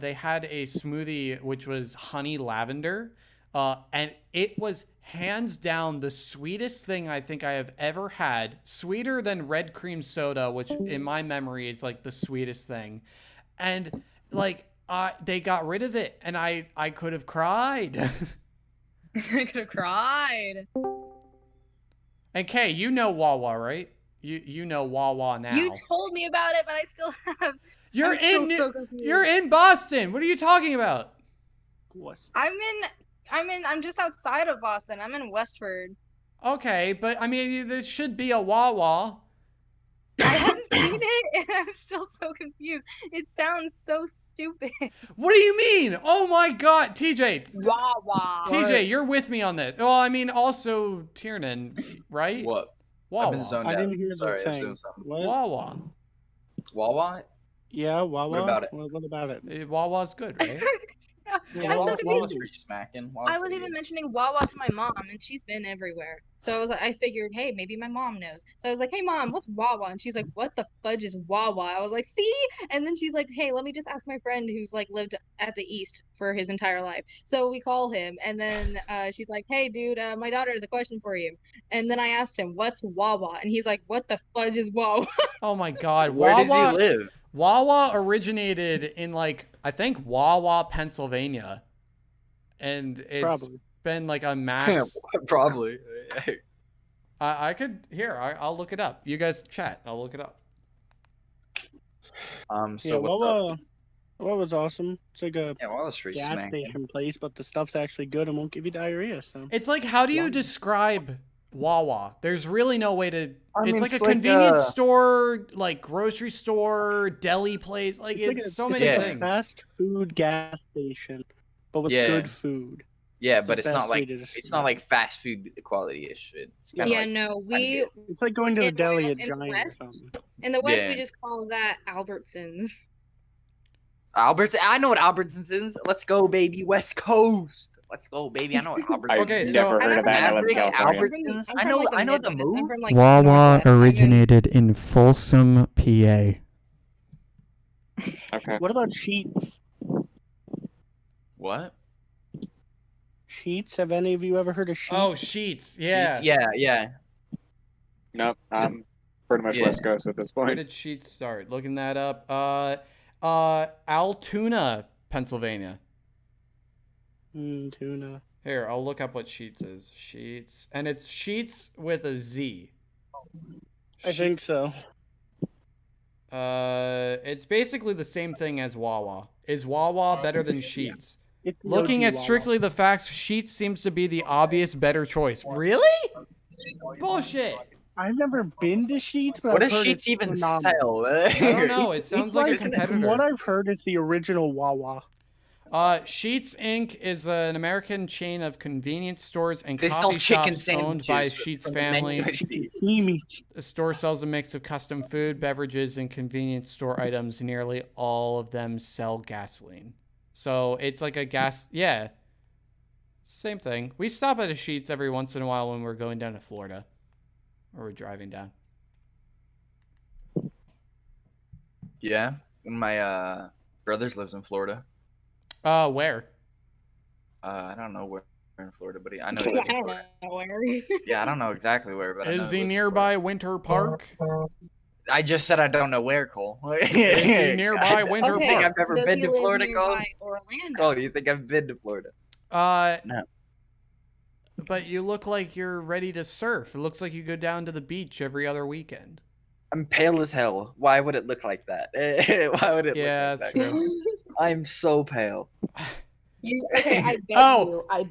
they had a smoothie which was honey lavender, and it was hands down the sweetest thing I think I have ever had. Sweeter than red cream soda, which in my memory is like the sweetest thing. And like they got rid of it, and I could have cried. I could have cried. And Kay, you know Wawa, right? You know Wawa now. You told me about it, but I still have. You're I'm still in so confused. you're in Boston. What are you talking about? What's I'm just outside of Boston. I'm in Westford. Okay, but I mean there should be a Wawa. I haven't seen it, and I'm still so confused. It sounds so stupid. What do you mean? Oh my god, TJ. Wawa. TJ, you're with me on that. Well, I mean also Tiernan, right? What? Wawa. I've been zoned I out. didn't hear Sorry, the I was thing. doing something. What? Wawa. Wawa? Yeah, Wawa. What about it? What about it? Wawa's good, right? Yeah, I'm Wawa, such a Wawa's big- pretty smacking. I was even mentioning Wawa to my mom, and she's been everywhere. So I was like, I figured, hey, maybe my mom knows. So I was like, hey, mom, what's Wawa? And she's like, what the fudge is Wawa? I was like, see? And then she's like, hey, let me just ask my friend who's like lived at the East for his entire life. So we call him, and then she's like, hey, dude, my daughter has a question for you. And then I asked him, what's Wawa? And he's like, what the fudge is Wawa? Oh my God. Where does he Wawa, live? Wawa originated in like, I think Wawa, Pennsylvania. And it's Probably. been like a mass. Probably. I could, I'll look it up. You guys chat. I'll look it up. So Yeah, what's up? What was awesome? It's like a Yeah, Wawa's pretty gas smacking. station place, but the stuff's actually good and won't give you diarrhea. So It's like, how do you Wawa. describe Wawa? There's really no way to. I mean, It's like it's a like convenience a- store, like grocery store, deli place. Like it's so many Yeah. things. fast food gas station, but with Yeah. good food. Yeah, the but it's not best way like to it's describe not like fast food quality-ish. It's kind of Yeah, like no, we It's like going to the In- deli at in the Giant or West? something. in the West Yeah. we just call that Albertsons. Alberts. I know what Albertsons is. Let's go, baby. West Coast. Let's go, baby. I know what Albertsons I've Okay, is. so- never heard of that. I live in Maverick, California. Albertsons. I'm I from, know. like, I know the Midwest. I'm move. from, like, Wawa Northwest. I'm in- originated in Folsom, PA. Okay. What about Sheets? What? Sheets? Have any of you ever heard of Sheets? Oh, Sheets. Yeah. Yeah. Nope. I'm pretty much Yeah. West Coast at this Where point. did Sheets start? Looking that up. Altoona, Pennsylvania. Tuna. Here, I'll look up what Sheets is. Sheets. And it's Sheets with a Z. I think so. It's basically the same thing as Wawa. Is Wawa better than Sheets? It's the Looking OG at Wawa. strictly the facts, Sheets seems to be the obvious better choice. Really? Bullshit. I've never been to Sheets, but What I've does heard Sheets it's even phenomenal. sell? I don't know. It It's sounds like a From competitor. what I've heard, it's the original Wawa. Sheets Inc. is an American chain of convenience stores and They sell coffee chicken shops owned by sandwiches Sheets from the menu. family. Teamy. The store sells a mix of custom food, beverages, and convenience store items. Nearly all of them sell gasoline. So it's like a gas. Yeah. Same thing. We stop at a Sheets every once in a while when we're going down to Florida. Or we're driving down. Yeah. My brothers lives in Florida. Where? I don't know where in Florida, but I know I he lives in don't Florida. know where. Yeah, I don't know exactly where, but I know Is he he lives in nearby Winter Park? Florida. I just said I don't know where, Cole. Is he nearby Winter You think Park? I've ever Does been he to live Florida, Cole? nearby Orlando? Cole, you think I've been to Florida? No. But you look like you're ready to surf. It looks like you go down to the beach every other weekend. I'm pale as hell. Why would it look like that? Why would it Yeah, look like that's that? true. I'm so pale. Okay, I bet Oh. I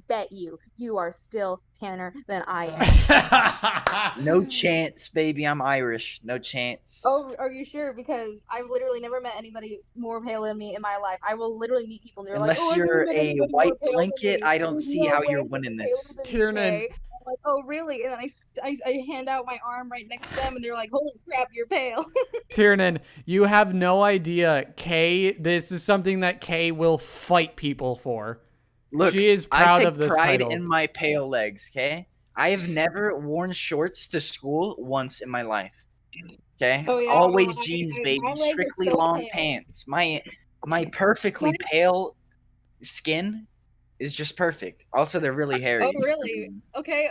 bet you are still tanner than I am. No chance, baby. I'm Irish. No chance. Oh, are you sure? Because I've literally never met anybody more pale than me in my life. I will literally meet people and they're Unless like, "Oh, I've never you're met a anybody more white pale than blanket, me. I don't There's see no how way you're you're winning paler this. than me, Tiernan. okay?" I'm like, "Oh, really?" And then I hand out my arm right next to them, and they're like, "Holy crap, you're pale." Tiernan, you have no idea. Kay, this is something that Kay will fight people for. Look, She is I proud take of this pride title. in my pale legs, okay? I have never worn shorts to school once in my life. Okay? Oh, yeah, Always well, jeans, my baby. legs are Strictly so long pale. pants. My perfectly pale skin is just perfect. Also, they're really hairy. Oh, really? Okay.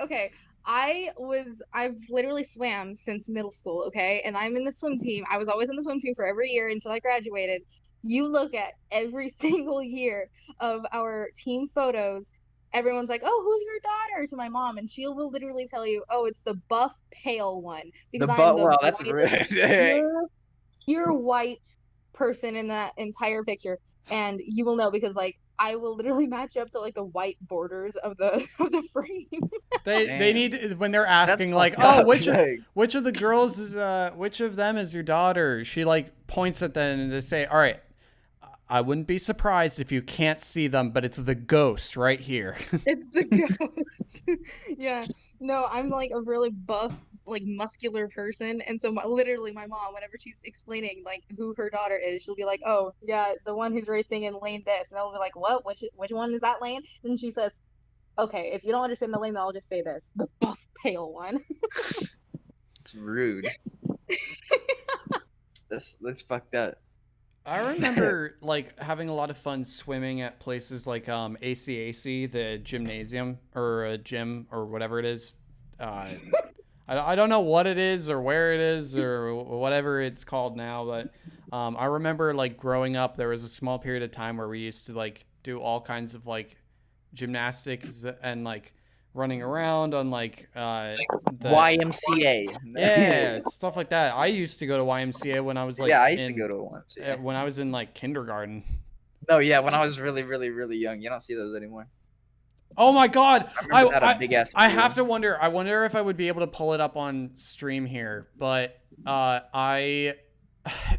I've literally swam since middle school, okay? And I'm in the swim team. I was always in the swim team for every year until I graduated. You look at every single year of our team photos, everyone's like, "Oh, who's your daughter?" to my mom, and she will literally tell you, "Oh, it's the buff, pale one." Because I'm the Well, that's whitest, rude. pure white person in that entire picture. And you will know because like I will literally match up to like the white borders of the frame. They Damn. need when they're That's asking like, fucked "Oh, up, like- which of the girls is which of them is your daughter?" She like points at them and they say, "All right, I wouldn't be surprised if you can't see them, but it's the ghost right here." It's the ghost. Yeah. No, I'm like a really buff, like muscular person, and so literally my mom, whenever she's explaining like who her daughter is, she'll be like, "Oh yeah, the one who's racing in lane this," and I'll be like, "What? Which one is that lane?" And she says, "Okay, if you don't understand the lane, then I'll just say this: the buff pale one." It's rude. That's fucked up. I remember like having a lot of fun swimming at places like ACAC, the gymnasium or a gym or whatever it is. I don't know what it is or where it is or whatever it's called now, but I remember like growing up, there was a small period of time where we used to like do all kinds of like gymnastics and like running around on like the YMCA. yeah, stuff like that. I used to go to YMCA when I was like yeah, I used to go to YMCA. when I was in like kindergarten. No, yeah, when I was really, really, really young. You don't see those anymore. Oh my god! I remember that big ass I pool. have to wonder. I wonder if I would be able to pull it up on stream here, but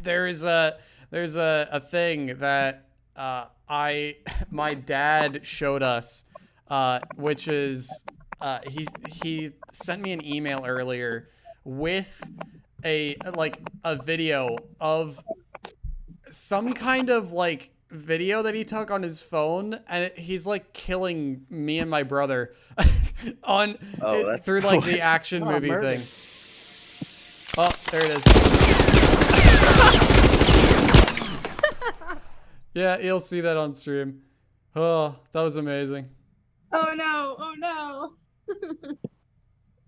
there's a thing that my dad showed us, which is he sent me an email earlier with a video of some kind of like video that he took on his phone, and he's like killing me and my brother on through like the action movie thing. Oh, there it is. Yeah, you'll see that on stream. Oh, that was amazing. Oh no! Oh no!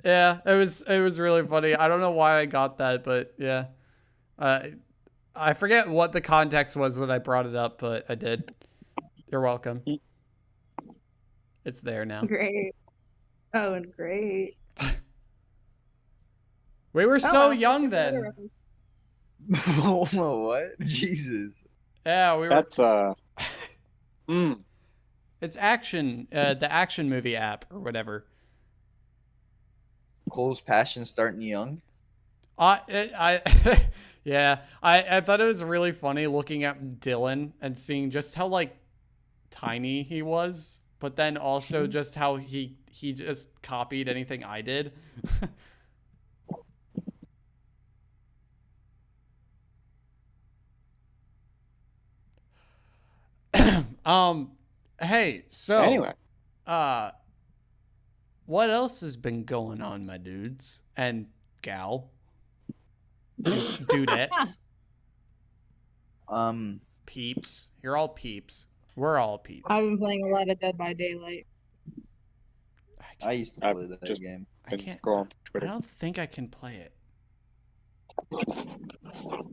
Yeah, it was really funny. I don't know why I got that, but yeah. I forget what the context was that I brought it up, but I did. You're welcome. It's there now. Great. Oh, great. We were so young then. What? Jesus. Yeah, we were. That's It's action, the action movie app or whatever. Cole's passion starting young. Yeah, I thought it was really funny looking at Dylan and seeing just how like tiny he was, but then also just how he just copied anything I did. Hey, so anyway. What else has been going on, my dudes and gal? Dudettes. Peeps. You're all peeps. We're all peeps. I've been playing a lot of Dead by Daylight. I used to play that game. I can't. I don't think I can play it.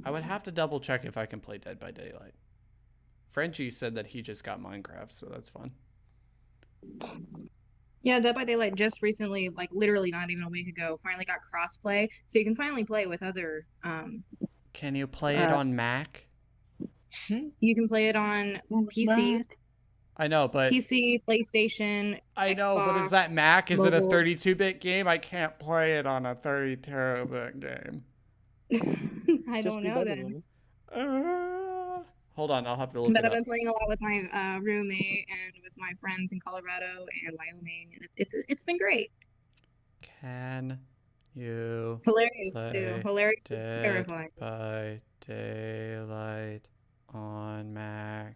I would have to double check if I can play Dead by Daylight. Frenchie said that he just got Minecraft, so that's fun. Yeah, Dead by Daylight just recently, like literally not even a week ago, finally got crossplay, so you can finally play with other. Can you play it on Mac? You can play it on PC. I know, but PC, PlayStation. I know, Xbox, but is that Mac? Is it a mobile. 32-bit game? I can't play it on a 32-bit game. I don't know then. Hold on, I'll have to look But it I've up. been playing a lot with my roommate and with my friends in Colorado and Wyoming, and it's been great. Can you Hilarious play too. Hilarious is Dead terrifying. by Daylight on Mac?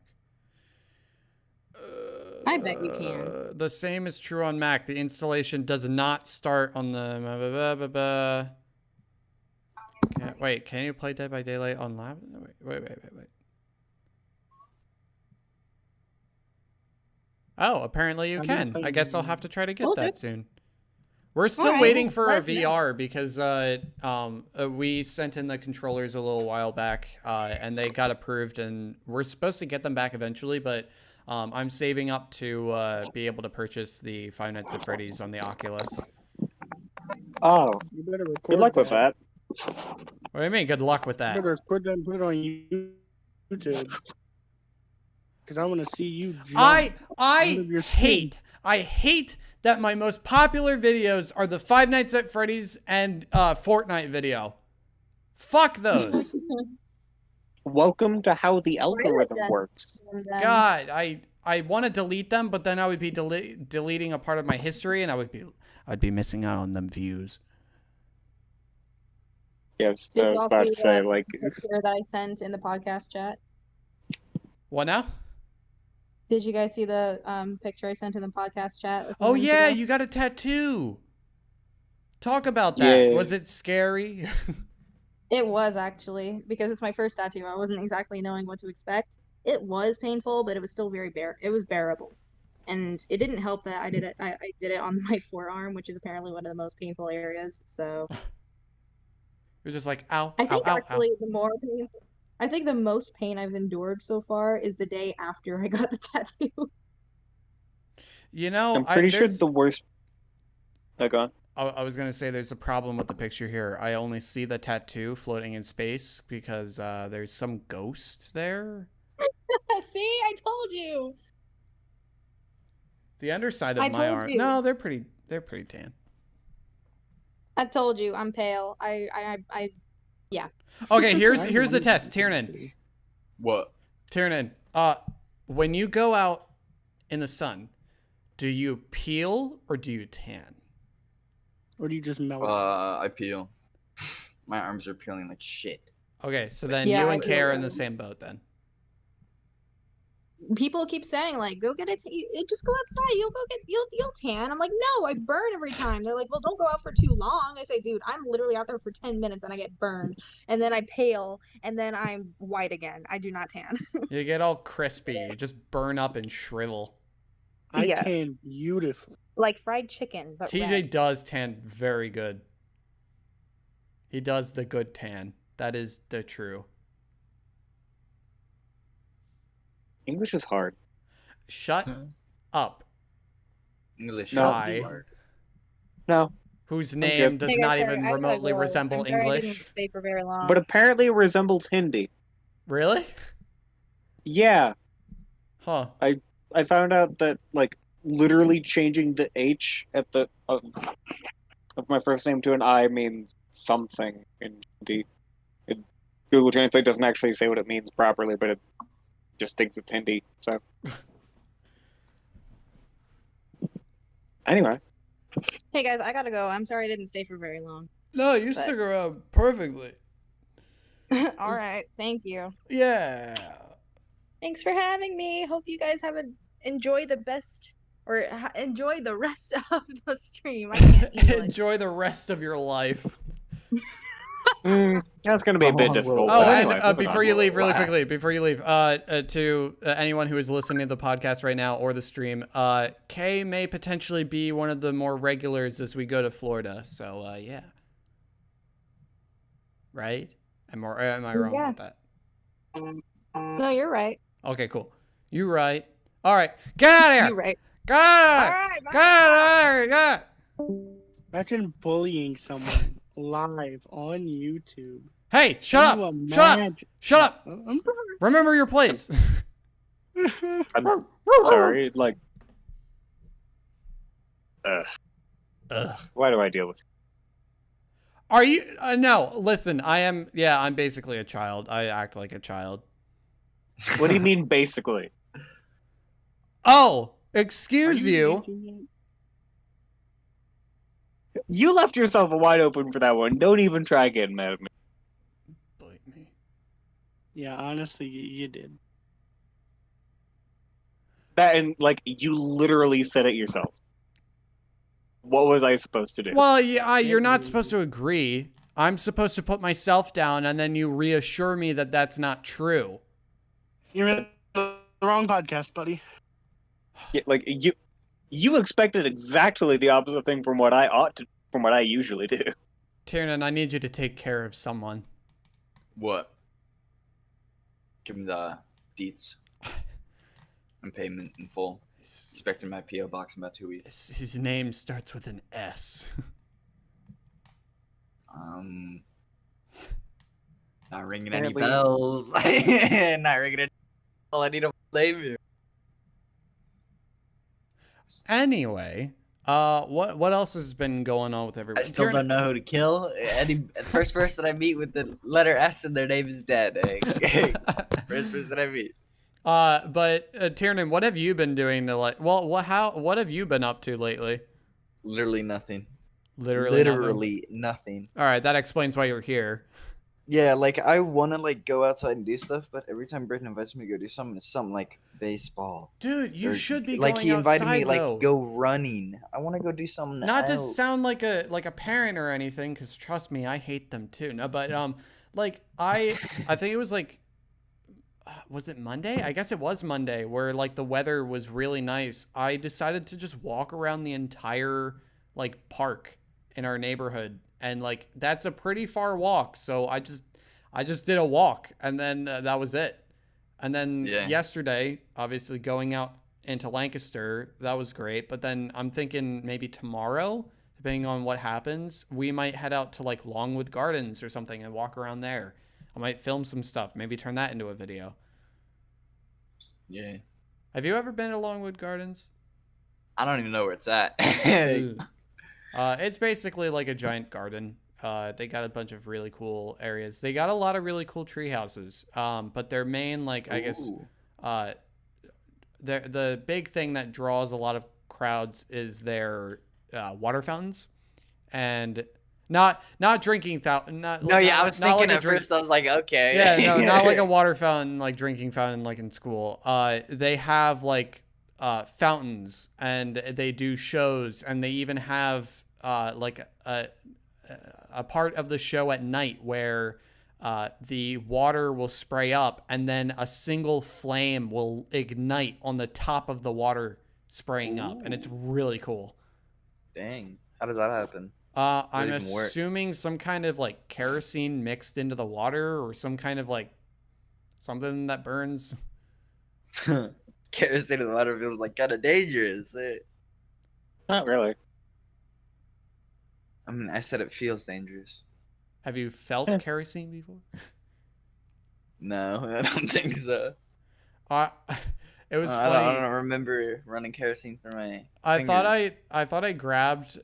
I bet you can. The same is true on Mac. The installation does not start on the. Yeah, wait, can you play Dead by Daylight on lab? Wait. Oh, apparently you can. I guess I'll have to try to get that soon. We're still waiting for a VR because we sent in the controllers a little while back and they got approved, and we're supposed to get them back eventually, but I'm saving up to be able to purchase the Five Nights at Freddy's on the Oculus. Oh, You better record good luck with that. What do you mean, good luck with that? You better record that and put it on YouTube. Because I want to see you jump out of your skin. I hate that my most popular videos are the Five Nights at Freddy's and Fortnite video. Fuck those. Welcome to how the algorithm works. God, I want to delete them, but then I would be deleting a part of my history, and I'd be missing out on them views. Yeah, Did I was y'all about see to say, the like, picture that I sent in the podcast chat? What now? Did you guys see the picture I sent in the podcast chat? A few Oh minutes yeah, ago? you got a tattoo. Talk about that. Yeah. Was it scary? It was actually, because it's my first tattoo. I wasn't exactly knowing what to expect. It was painful, but it was still it was bearable. And it didn't help that I did it on my forearm, which is apparently one of the most painful areas. So You're just like, ow, I ow, think ow, ow. actually I think the most pain I've endured so far is the day after I got the tattoo. You know, I'm pretty sure there's- the worst. Oh, go on. I was gonna say there's a problem with the picture here. I only see the tattoo floating in space because there's some ghost there. See, I told you. The underside of I my told arm. you. No, they're pretty tan. I told you I'm pale. Yeah. Okay, here's I the wanted test, to Tiernan. see. What? Tiernan, when you go out in the sun, do you peel or do you tan? Or do you just melt? I peel. My arms are peeling like shit. Okay, so then Yeah, you I and feel Kay are in that. the same boat then. People keep saying like, go get it. Just go outside. You'll tan. I'm like, no, I burn every time. They're like, well, don't go out for too long. I say, dude, I'm literally out there for 10 minutes and I get burned, and then I pale, and then I'm white again. I do not tan. You get all crispy, you just burn up and shrivel. I Yes. tan beautifully. Like fried chicken, but TJ red. does tan very good. He does the good tan. That is the true. English is hard. Shut up. English. No. Shy. No, Whose good. name does Hey, not guys, sorry, even I gotta remotely go. resemble I'm sorry I didn't English. stay for very long. but apparently it resembles Hindi. Really? Yeah, Huh. I found out that like literally changing the H at the of my first name to an I means something in Hindi. Google Translate doesn't actually say what it means properly, but it just thinks it's Hindi. So anyway, Hey guys, I gotta go. I'm sorry I didn't stay for very long. No, you But- stick around perfectly. All right, thank you. Yeah. Thanks for having me. Hope you guys enjoy the best or enjoy the rest of the stream. I can't English. Enjoy the rest of your life. that's going to be a bit Oh, difficult. Oh, but and anyway, moving before on. you leave, really Wow. quickly, to anyone who is listening to the podcast right now or the stream, Kay may potentially be one of the more regulars as we go to Florida. So, yeah. Right? Am I wrong Yeah. about that? No, you're right. Okay, cool. You right. All right. Get out of here. You're right. Get out of All here. right, bye. Get out of here. Get. Imagine bullying someone live on YouTube. Hey, shut Can up. you Shut up. imagine- Shut up. I'm sorry. Remember your place. I'm sorry. Like, Ugh. why do I deal with? Are you? No, listen, I'm basically a child. I act like a child. What do you mean, basically? Oh, Are excuse you. making You left yourself wide open for that one. Don't even try getting mad at me. Bite me. it? Yeah, honestly, you did. That and like you literally said it yourself. What was I supposed to do? Well, yeah, you're not supposed to agree. I'm supposed to put myself down, and then you reassure me that that's not true. You're in the wrong podcast, buddy. Yeah, like you expected exactly the opposite thing from what I usually do. Tiernan, I need you to take care of someone. What? Give me the deets. And payment in full. Expecting my PO box in about 2 weeks. His name starts with an S. Not ringing any Apparently- bells. Not ringing any. All I need to blame you. Anyway, what else has been going on with everyone? I still don't know who to kill. Any first person I meet with the letter S in their name is dead. First person I meet. But Tiernan, what have you been doing to what have you been up to lately? Literally nothing. Literally nothing. nothing. All right, that explains why you're here. Yeah, like I want to like go outside and do stuff, but every time Britton invites me to go do something, it's something like baseball. Dude, you Or, should be like going he invited me outside, though. like go running. I want to go do something Not to else. sound like a parent or anything, because trust me, I hate them too. No, but like I think it was like, was it Monday? I guess it was Monday, where like the weather was really nice. I decided to just walk around the entire like park in our neighborhood, and like that's a pretty far walk. So I just did a walk, and then that was it. And then yesterday, obviously going out into Lancaster, that was great. But then I'm thinking maybe tomorrow, depending on what happens, we might head out to like Longwood Gardens or something and walk around there. I might film some stuff, maybe turn that into a video. Yeah. Have you ever been to Longwood Gardens? I don't even know where it's at. It's basically like a giant garden. They got a bunch of really cool areas. They got a lot of really cool tree houses. But their main, like, I guess, the big thing that draws a lot of crowds is their water fountains, and not drinking fountain. I was thinking at first, I was like, okay. Yeah, no, not like a water fountain, like drinking fountain, like in school. They have like fountains, and they do shows, and they even have like a part of the show at night where the water will spray up, and then a single flame will ignite on the top of the water spraying up, and it's really cool. Dang, how does that happen? I'm assuming some kind of like kerosene mixed into the water, or some kind of like something that burns. Kerosene in the water feels like kind of dangerous. Not really. I mean, I said it feels dangerous. Have you felt kerosene before? No, I don't think so. It was funny. I don't remember running kerosene through my I fingers. thought I grabbed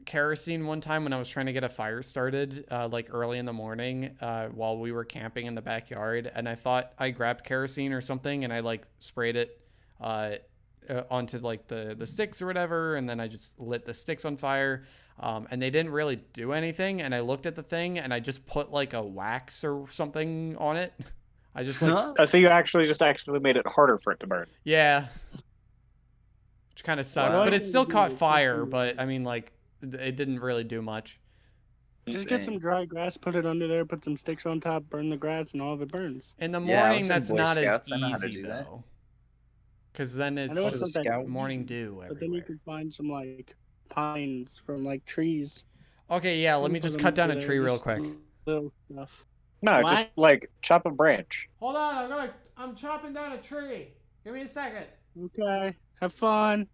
kerosene one time when I was trying to get a fire started, like early in the morning, while we were camping in the backyard, and I thought I grabbed kerosene or something, and I like sprayed it onto like the sticks or whatever, and then I just lit the sticks on fire, and they didn't really do anything, and I looked at the thing, and I just put like a wax or something on it. I just like so you actually made it harder for it to burn. Yeah, which kind of sucks, Wow. but it still caught fire. But I mean, like, it didn't really do much. Just get some dry grass, put it under there, put some sticks on top, burn the grass, and all of it burns. In the Yeah, I morning, was in that's Boy not Scouts. as I know how to easy do that. though, because then it's know it's just something- morning dew everywhere. But then you can find some like pines from like trees. Okay, yeah, let me Put just them cut down a under tree there, real just quick. Little stuff. No, What? just like chop a branch. Hold on, I'm chopping down a tree. Give me a second. Okay, have fun.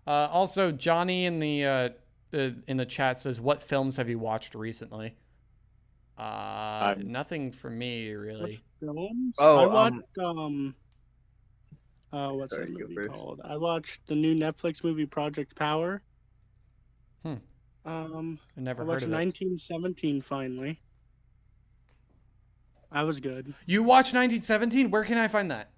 Also, Johnny in the chat says, "What films have you watched recently?" Nothing for me really. What films? Oh, I watched what's Sorry, that you go movie first. called? I watched the new Netflix movie Project Power. I I never heard watched of it. 1917 finally. That was good. You watched 1917? Where can I find that?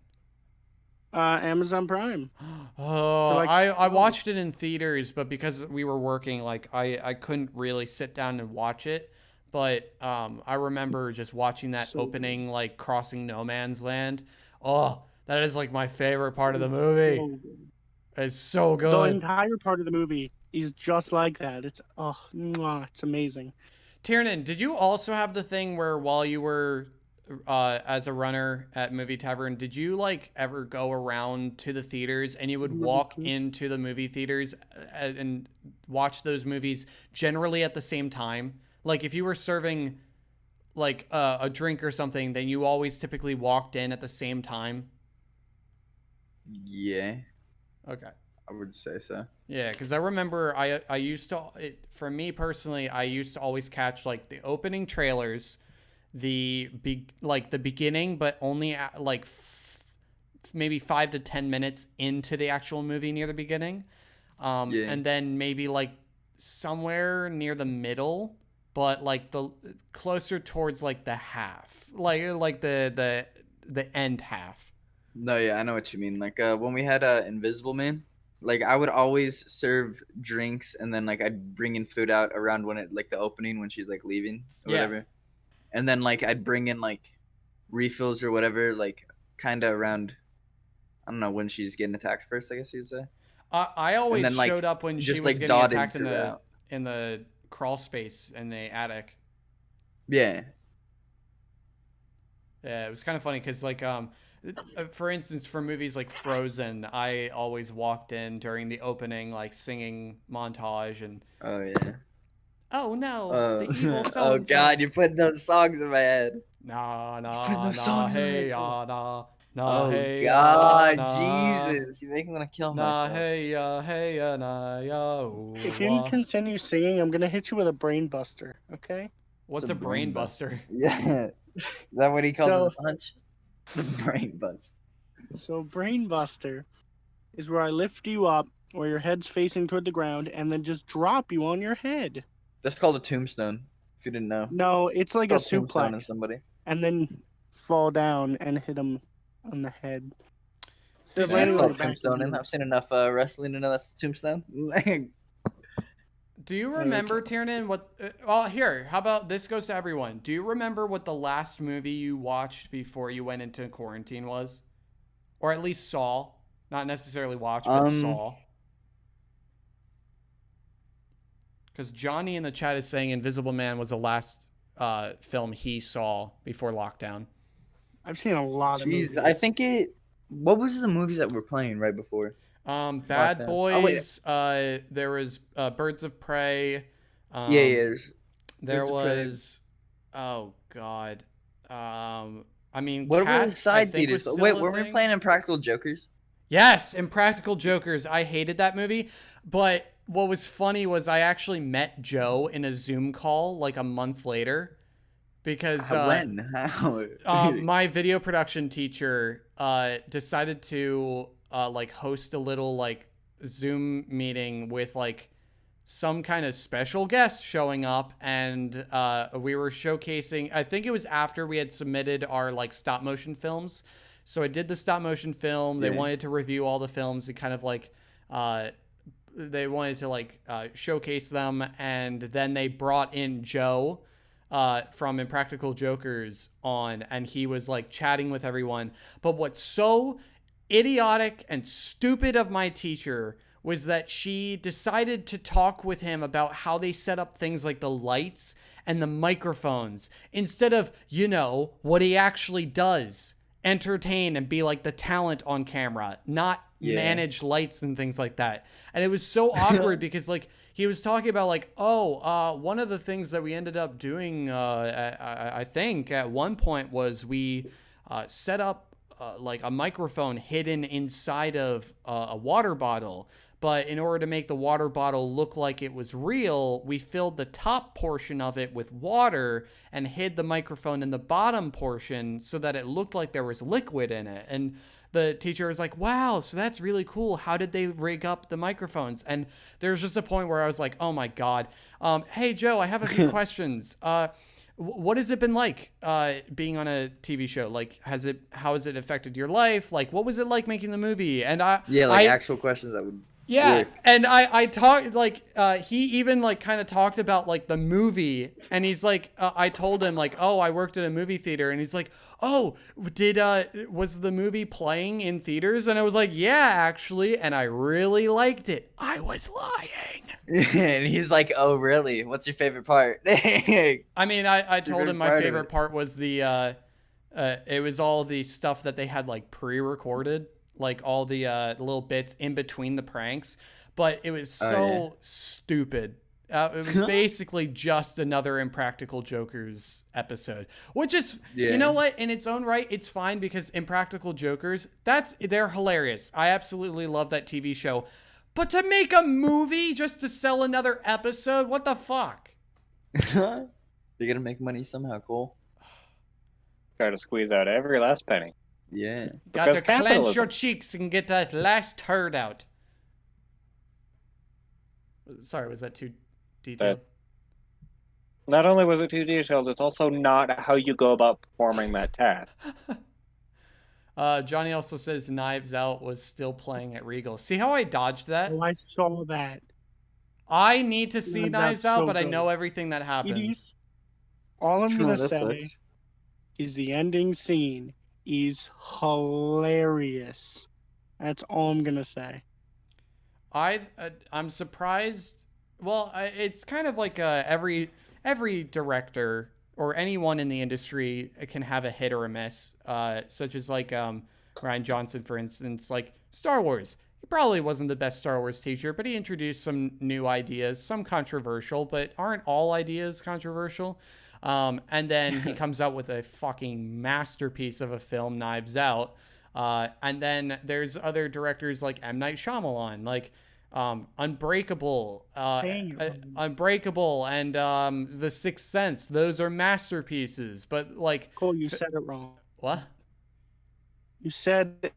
Amazon Prime. Oh, like, I watched it in theaters, but because we were working, like I couldn't really sit down and watch it. But I remember just watching that So opening, like crossing no man's land. Oh, that is like my favorite part of the movie. So good. It's so The good. entire part of the movie is just like that. It's it's amazing. Tiernan, did you also have the thing where while you were as a runner at Movie Tavern, did you like ever go around to the theaters and you would walk into the movie theaters and watch those movies generally at the same time? Like if you were serving like a drink or something, then you always typically walked in at the same time? Yeah, Okay. I would say so. Yeah, because I remember I used to, for me personally, I used to always catch like the opening trailers, the beginning, but only at, like maybe 5 to 10 minutes into the actual movie near the beginning, and then maybe like somewhere near the middle, but like the closer towards like the half, like the end half. No, yeah, I know what you mean. Like when we had Invisible Man, Like I would always serve drinks, and then like I'd bring in food out around when it like the opening when she's like leaving or Yeah. whatever, and then like I'd bring in like refills or whatever, like kind of around. I don't know when she's getting attacked first. I guess you'd say. I always then, like, showed up when she just, was like, getting dotted attacked throughout. in the crawl space in the attic. Yeah. Yeah, it was kind of funny because, like, for instance, for movies like Frozen, I always walked in during the opening, like, singing montage and, Oh yeah. oh no, Oh, the evil oh so-and-so. God, you're putting those songs in my head. Nah, putting nah, those nah, songs in my hey, head. nah, nah, Oh hey, God, nah. Jesus, you make me want to kill Nah, myself. hey, nah, yo. If you continue singing, I'm gonna hit you with a brain buster. Okay. What's a brain buster? Yeah. Is that what he calls So- his punch? The brain bust. So brain buster is where I lift you up, where your head's facing toward the ground, and then just drop you on your head. That's called a tombstone. If you didn't know. No, it's like a Called tombstone on suplex, somebody. and then fall down and hit him on the head. Did So landing you- on Called your back would be- tombstone. I've seen enough wrestling to know that's a tombstone. Do you remember, Tiernan, what... well, here, how about this goes to everyone. Do you remember what the last movie you watched before you went into quarantine was? Or at least saw. Not necessarily watched, but saw. Because Johnny in the chat is saying Invisible Man was the last film he saw before lockdown. I've seen a lot of movies. Jeez, I think it... What was the movies that were playing right before? Bad Lockdown. Boys, there was Birds of Prey. Yeah, there's... There Birds of Prey. was, oh god, I mean, What were the Cats, I side think, theaters? was still Wait, a were we thing. playing Impractical Jokers? Yes, Impractical Jokers. I hated that movie, but what was funny was I actually met Joe in a Zoom call like a month later because When? How? my video production teacher decided to like host a little like Zoom meeting with like some kind of special guest showing up, and we were showcasing, I think it was after we had submitted our like stop motion films. So I did the stop motion film. They Yeah. wanted to review all the films and kind of like they wanted to like showcase them, and then they brought in Joe from Impractical Jokers on, and he was like chatting with everyone. But what's so idiotic and stupid of my teacher was that she decided to talk with him about how they set up things like the lights and the microphones instead of, you know, what he actually does. Entertain and be like the talent on camera, not manage lights and things like that. And it was so awkward because like he was talking about like, one of the things that we ended up doing, I think at one point was we set up like a microphone hidden inside of a water bottle. But in order to make the water bottle look like it was real, we filled the top portion of it with water and hid the microphone in the bottom portion so that it looked like there was liquid in it. And the teacher was like, wow, so that's really cool. How did they rig up the microphones? And there's just a point where I was like, oh my God. Hey, Joe, I have a few questions. What has it been like being on a TV show? Like, how has it affected your life? Like, what was it like making the movie? And actual questions that would... Yeah, work. and I talked like he even like kind of talked about like the movie, and he's like I told him like, oh, I worked at a movie theater, and he's like, oh, was the movie playing in theaters? And I was like, yeah, actually, and I really liked it. I was lying. And he's like, oh, really? What's your favorite part? I mean, I told favorite him my part of favorite it? part was the it was all the stuff that they had like pre-recorded, like all the little bits in between the pranks, but it was so stupid. It was basically just another Impractical Jokers episode, which is, you know what, in its own right, it's fine because Impractical Jokers, they're hilarious. I absolutely love that TV show, but to make a movie just to sell another episode, what the fuck? You're gonna make money somehow, Cole. Try to squeeze out every last penny. Yeah. Got Because to clench capitalism. your cheeks and get that last turd out. Sorry, was that too detailed? Not only was it too detailed, it's also not how you go about performing that task. Johnny also says Knives Out was still playing at Regal. See how I dodged that? Oh, I saw that. I need to see Knives Knives Out's Out, so but I good. know everything that happens. Is all I'm gonna That say sucks. is the ending scene is hilarious. That's all I'm gonna say. I'm surprised. Well, it's kind of like every director or anyone in the industry can have a hit or a miss. Such as like Ryan Johnson, for instance, like Star Wars. He probably wasn't the best Star Wars teacher, but he introduced some new ideas, some controversial, but aren't all ideas controversial? And then he comes out with a fucking masterpiece of a film, Knives Out. And then there's other directors like M. Night Shyamalan, like Unbreakable, Unbreakable, and The Sixth Sense. Those are masterpieces. But like, Cole, you said it wrong. what? You said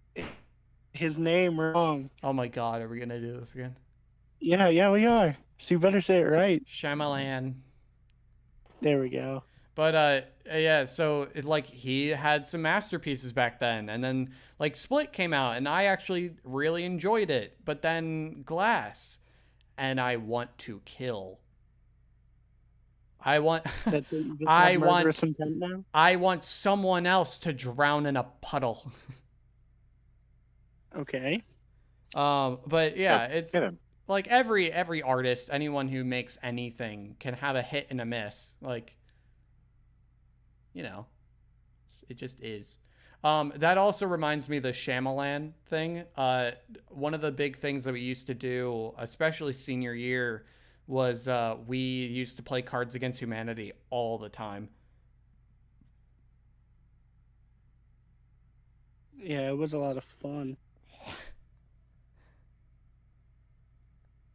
his name wrong. Oh my God, are we gonna do this again? Yeah, we are. So you better say it right. Shyamalan. There we go. But yeah, so like he had some masterpieces back then, and then like Split came out, and I actually really enjoyed it. But then Glass, and I want to kill. I want That's it. You just I have want murderous intent now? I want someone else to drown in a puddle. Okay. But yeah, it's Get him. like every artist, anyone who makes anything can have a hit and a miss. Like, you know, it just is. That also reminds me of the Shyamalan thing. One of the big things that we used to do, especially senior year, was we used to play Cards Against Humanity all the time. Yeah, it was a lot of fun.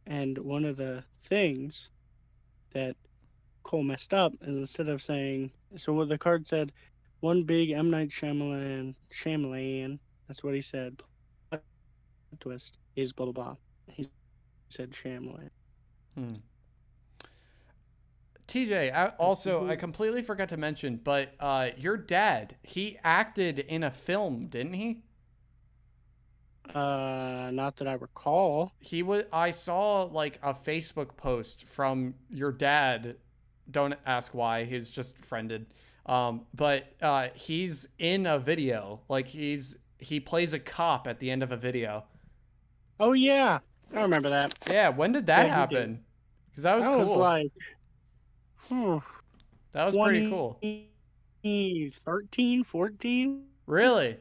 And one of the things that Cole messed up is instead of saying, so what the card said, one big M. Night Shyamalan, that's what he said. Plot twist is blah, blah, blah. He said Shyamalan. TJ, I completely forgot to mention, but your dad, he acted in a film, didn't he? Not that I recall. I saw like a Facebook post from your dad. Don't ask why. He's just friended. But he's in a video. Like he plays a cop at the end of a video. Oh yeah, I remember that. Yeah, when did that Yeah, he happen? Because that was That was cool. like, That was pretty cool. 13, 14? Really?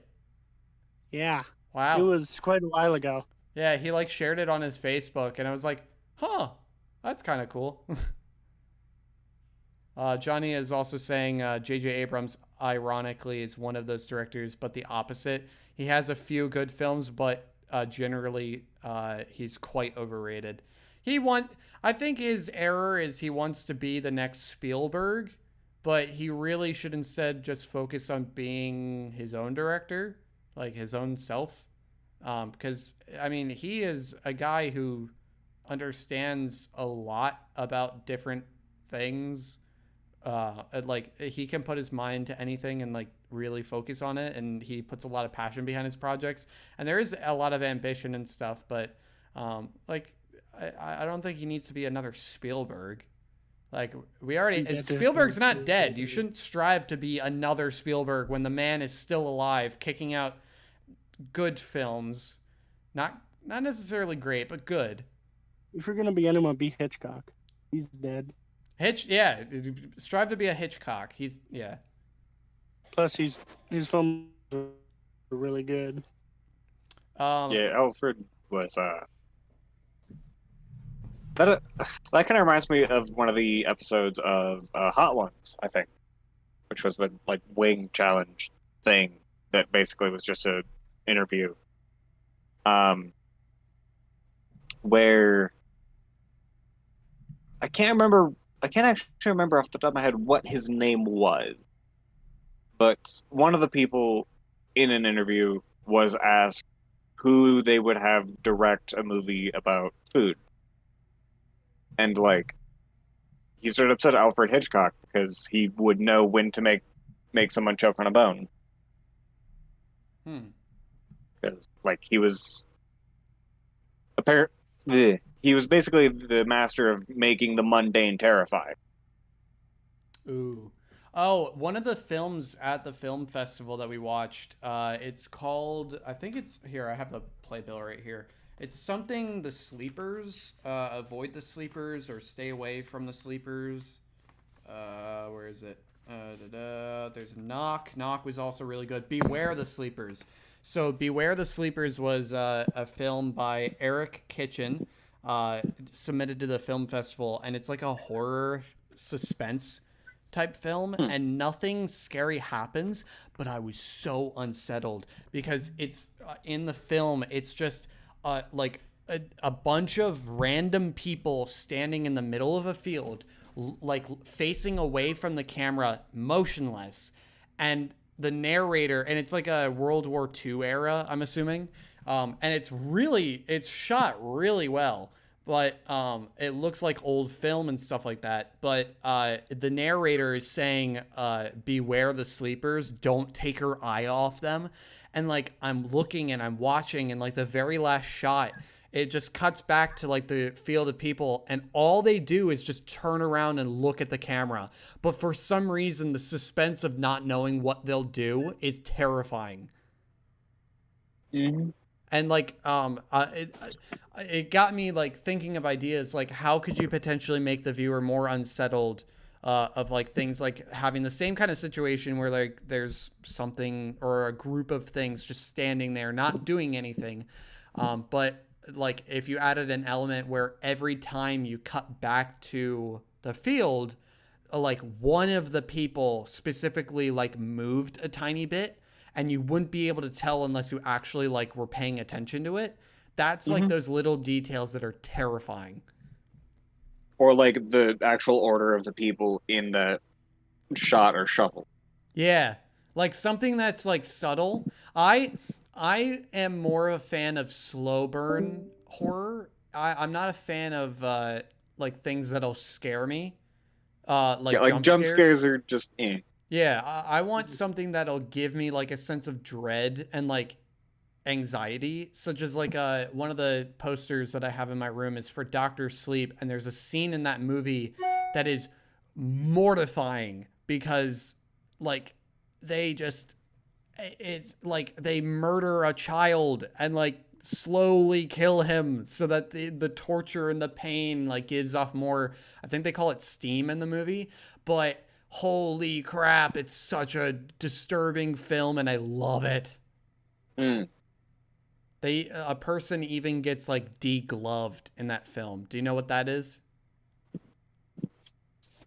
Yeah, Wow. it was quite a while ago. Yeah, he like shared it on his Facebook, and I was like, huh, that's kind of cool. Johnny is also saying J.J. Abrams, ironically, is one of those directors, but the opposite. He has a few good films, but generally he's quite overrated. I think his error is he wants to be the next Spielberg, but he really should instead just focus on being his own director, like his own self. Because, I mean, he is a guy who understands a lot about different things. Like he can put his mind to anything and like really focus on it, and he puts a lot of passion behind his projects, and there is a lot of ambition and stuff, but like I don't think he needs to be another Spielberg. Like Spielberg's not dead. You shouldn't strive to be another Spielberg when the man is still alive, kicking out good films. Not necessarily great, but good. If you're gonna be anyone, be Hitchcock. He's dead. Strive to be a Hitchcock. Plus, his films are really good. Yeah, Alfred was that kind of reminds me of one of the episodes of Hot Ones, I think, which was the like wing challenge thing that basically was just a interview, where I can't actually remember off the top of my head what his name was, but one of the people in an interview was asked who they would have direct a movie about food. And, like, he straight up said Alfred Hitchcock because he would know when to make someone choke on a bone. Because, like, he was he was basically the master of making the mundane terrifying. Ooh. Oh, one of the films at the film festival that we watched, it's called, I think it's, here, I have the playbill right here. It's something The Sleepers, Avoid the Sleepers or Stay Away from the Sleepers. Where is it? There's Knock. Knock was also really good. Beware the Sleepers. So Beware the Sleepers was a film by Eric Kitchen, submitted to the film festival, and it's like a horror suspense type film, and nothing scary happens, but I was so unsettled because it's in the film, it's just like a bunch of random people standing in the middle of a field, like facing away from the camera, motionless, and the narrator, and it's like a World War II era, I'm assuming, and it's shot really well, but it looks like old film and stuff like that. But the narrator is saying, beware the sleepers, don't take her eye off them. And like, I'm looking and I'm watching, and like the very last shot, it just cuts back to like the field of people, and all they do is just turn around and look at the camera. But for some reason, the suspense of not knowing what they'll do is terrifying. Mm-hmm. And like, it got me like thinking of ideas, like how could you potentially make the viewer more unsettled of like things like having the same kind of situation where like there's something or a group of things just standing there not doing anything, but like if you added an element where every time you cut back to the field, like one of the people specifically like moved a tiny bit, and you wouldn't be able to tell unless you actually like were paying attention to it. That's like those little details that are terrifying. Or like the actual order of the people in the shot or shuffle. Yeah, like something that's like subtle. I am more a fan of slow burn horror. I'm not a fan of like things that'll scare me. Like, Yeah, like jump scares are just Yeah, I want something that'll give me like a sense of dread and like anxiety, such as like one of the posters that I have in my room is for Doctor Sleep, and there's a scene in that movie that is mortifying because like it's like they murder a child and like slowly kill him so that the torture and the pain like gives off more, I think they call it steam in the movie, but holy crap, it's such a disturbing film and I love it. A person even gets like degloved in that film. Do you know what that is?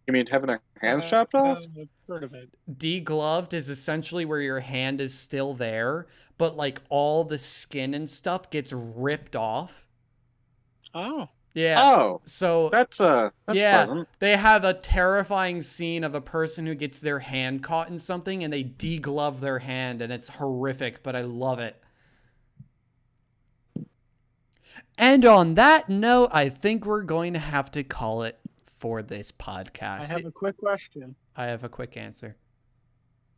You mean having their hands chopped off? I've heard of it. Degloved is essentially where your hand is still there, but like all the skin and stuff gets ripped off. Oh. Yeah. Oh. So that's pleasant. They have a terrifying scene of a person who gets their hand caught in something and they deglove their hand, and it's horrific, but I love it. And on that note, I think we're going to have to call it for this podcast. I have a quick question. I have a quick answer.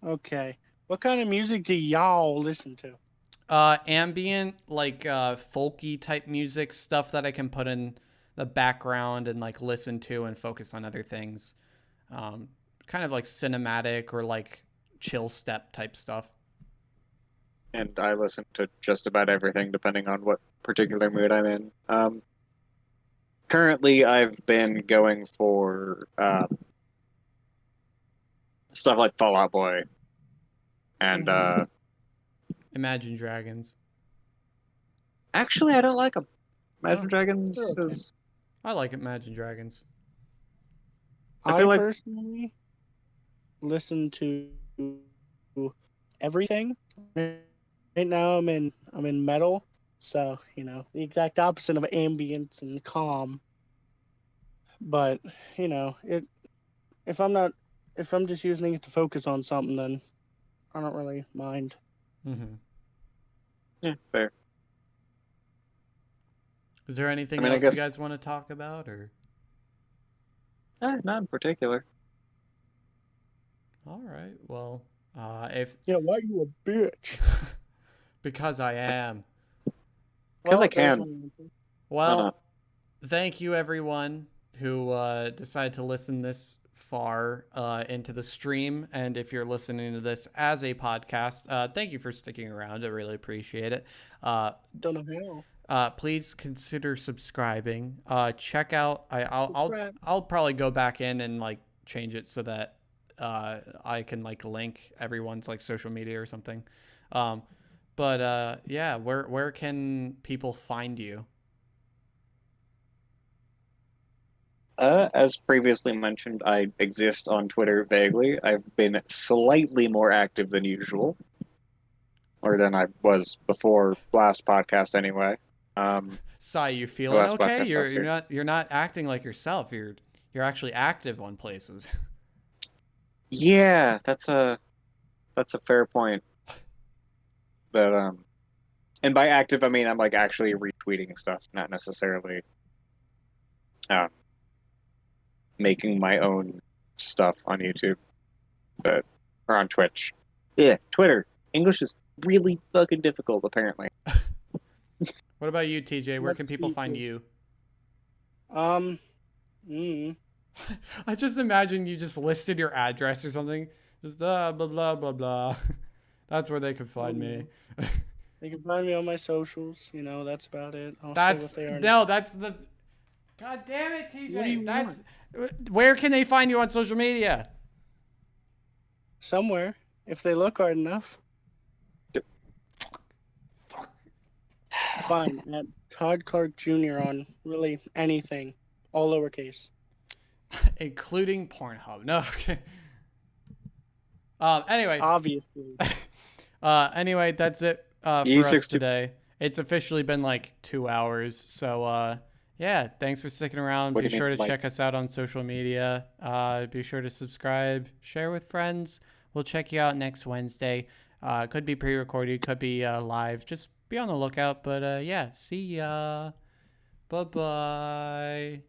Okay. What kind of music do y'all listen to? Ambient, like folky type music, stuff that I can put in the background and like listen to and focus on other things. Kind of like cinematic or like chill step type stuff. And I listen to just about everything depending on what particular mood I'm in. Currently, I've been going for stuff like Fall Out Boy and Imagine Dragons. Actually, I don't like them. Imagine Oh, Dragons okay. is... I like Imagine Dragons. I feel like... personally listen to everything. Right now I'm in metal, so the exact opposite of ambience and calm. But if I'm just using it to focus on something, then I don't really mind. Mm-hmm. Yeah, fair. Is there anything I else guess... you guys want to talk about, or? Not in particular. All right. Well, if Yeah, why you a bitch? Because I am. Because I there's can. my answer. Well, not? thank you everyone who decided to listen this far into the stream. And if you're listening to this as a podcast, thank you for sticking around. I really appreciate it. Don't know Please consider subscribing. Check out. Subscribe. I'll probably go back in and like change it so that I can like link everyone's like social media or something. But yeah, where can people find you? As previously mentioned, I exist on Twitter vaguely. I've been slightly more active than usual, or than I was before last podcast anyway. Sai, you feeling last okay? podcast I was here. You're not acting like yourself. You're actually active on places. Yeah, that's a fair point. But and by active I mean I'm like actually retweeting stuff, not necessarily making my own stuff on YouTube, or on Twitch. Yeah, Twitter. English is really fucking difficult, apparently. What about you, TJ? Where Let's can people see find this. you? I I just imagine you just listed your address or something. Just blah blah blah blah. That's where they can find me. They can find me on my socials. You know, that's about it. I'll That's say what they are. no. That's the. God damn it, TJ. What do you That's where can they find you on social media? Somewhere, if they look hard enough. Fine, at Todd Clark Jr. on really anything, all lowercase. Including Pornhub. No. Okay. Anyway. Obviously. Anyway, that's it for us E60. today. It's officially been like 2 hours. So, yeah, thanks for sticking around. What Be do you sure mean, to like- check us out on social media. Be sure to subscribe, share with friends. We'll check you out next Wednesday. Could be pre-recorded, could be live. Just be on the lookout. But yeah, see ya. Bye-bye.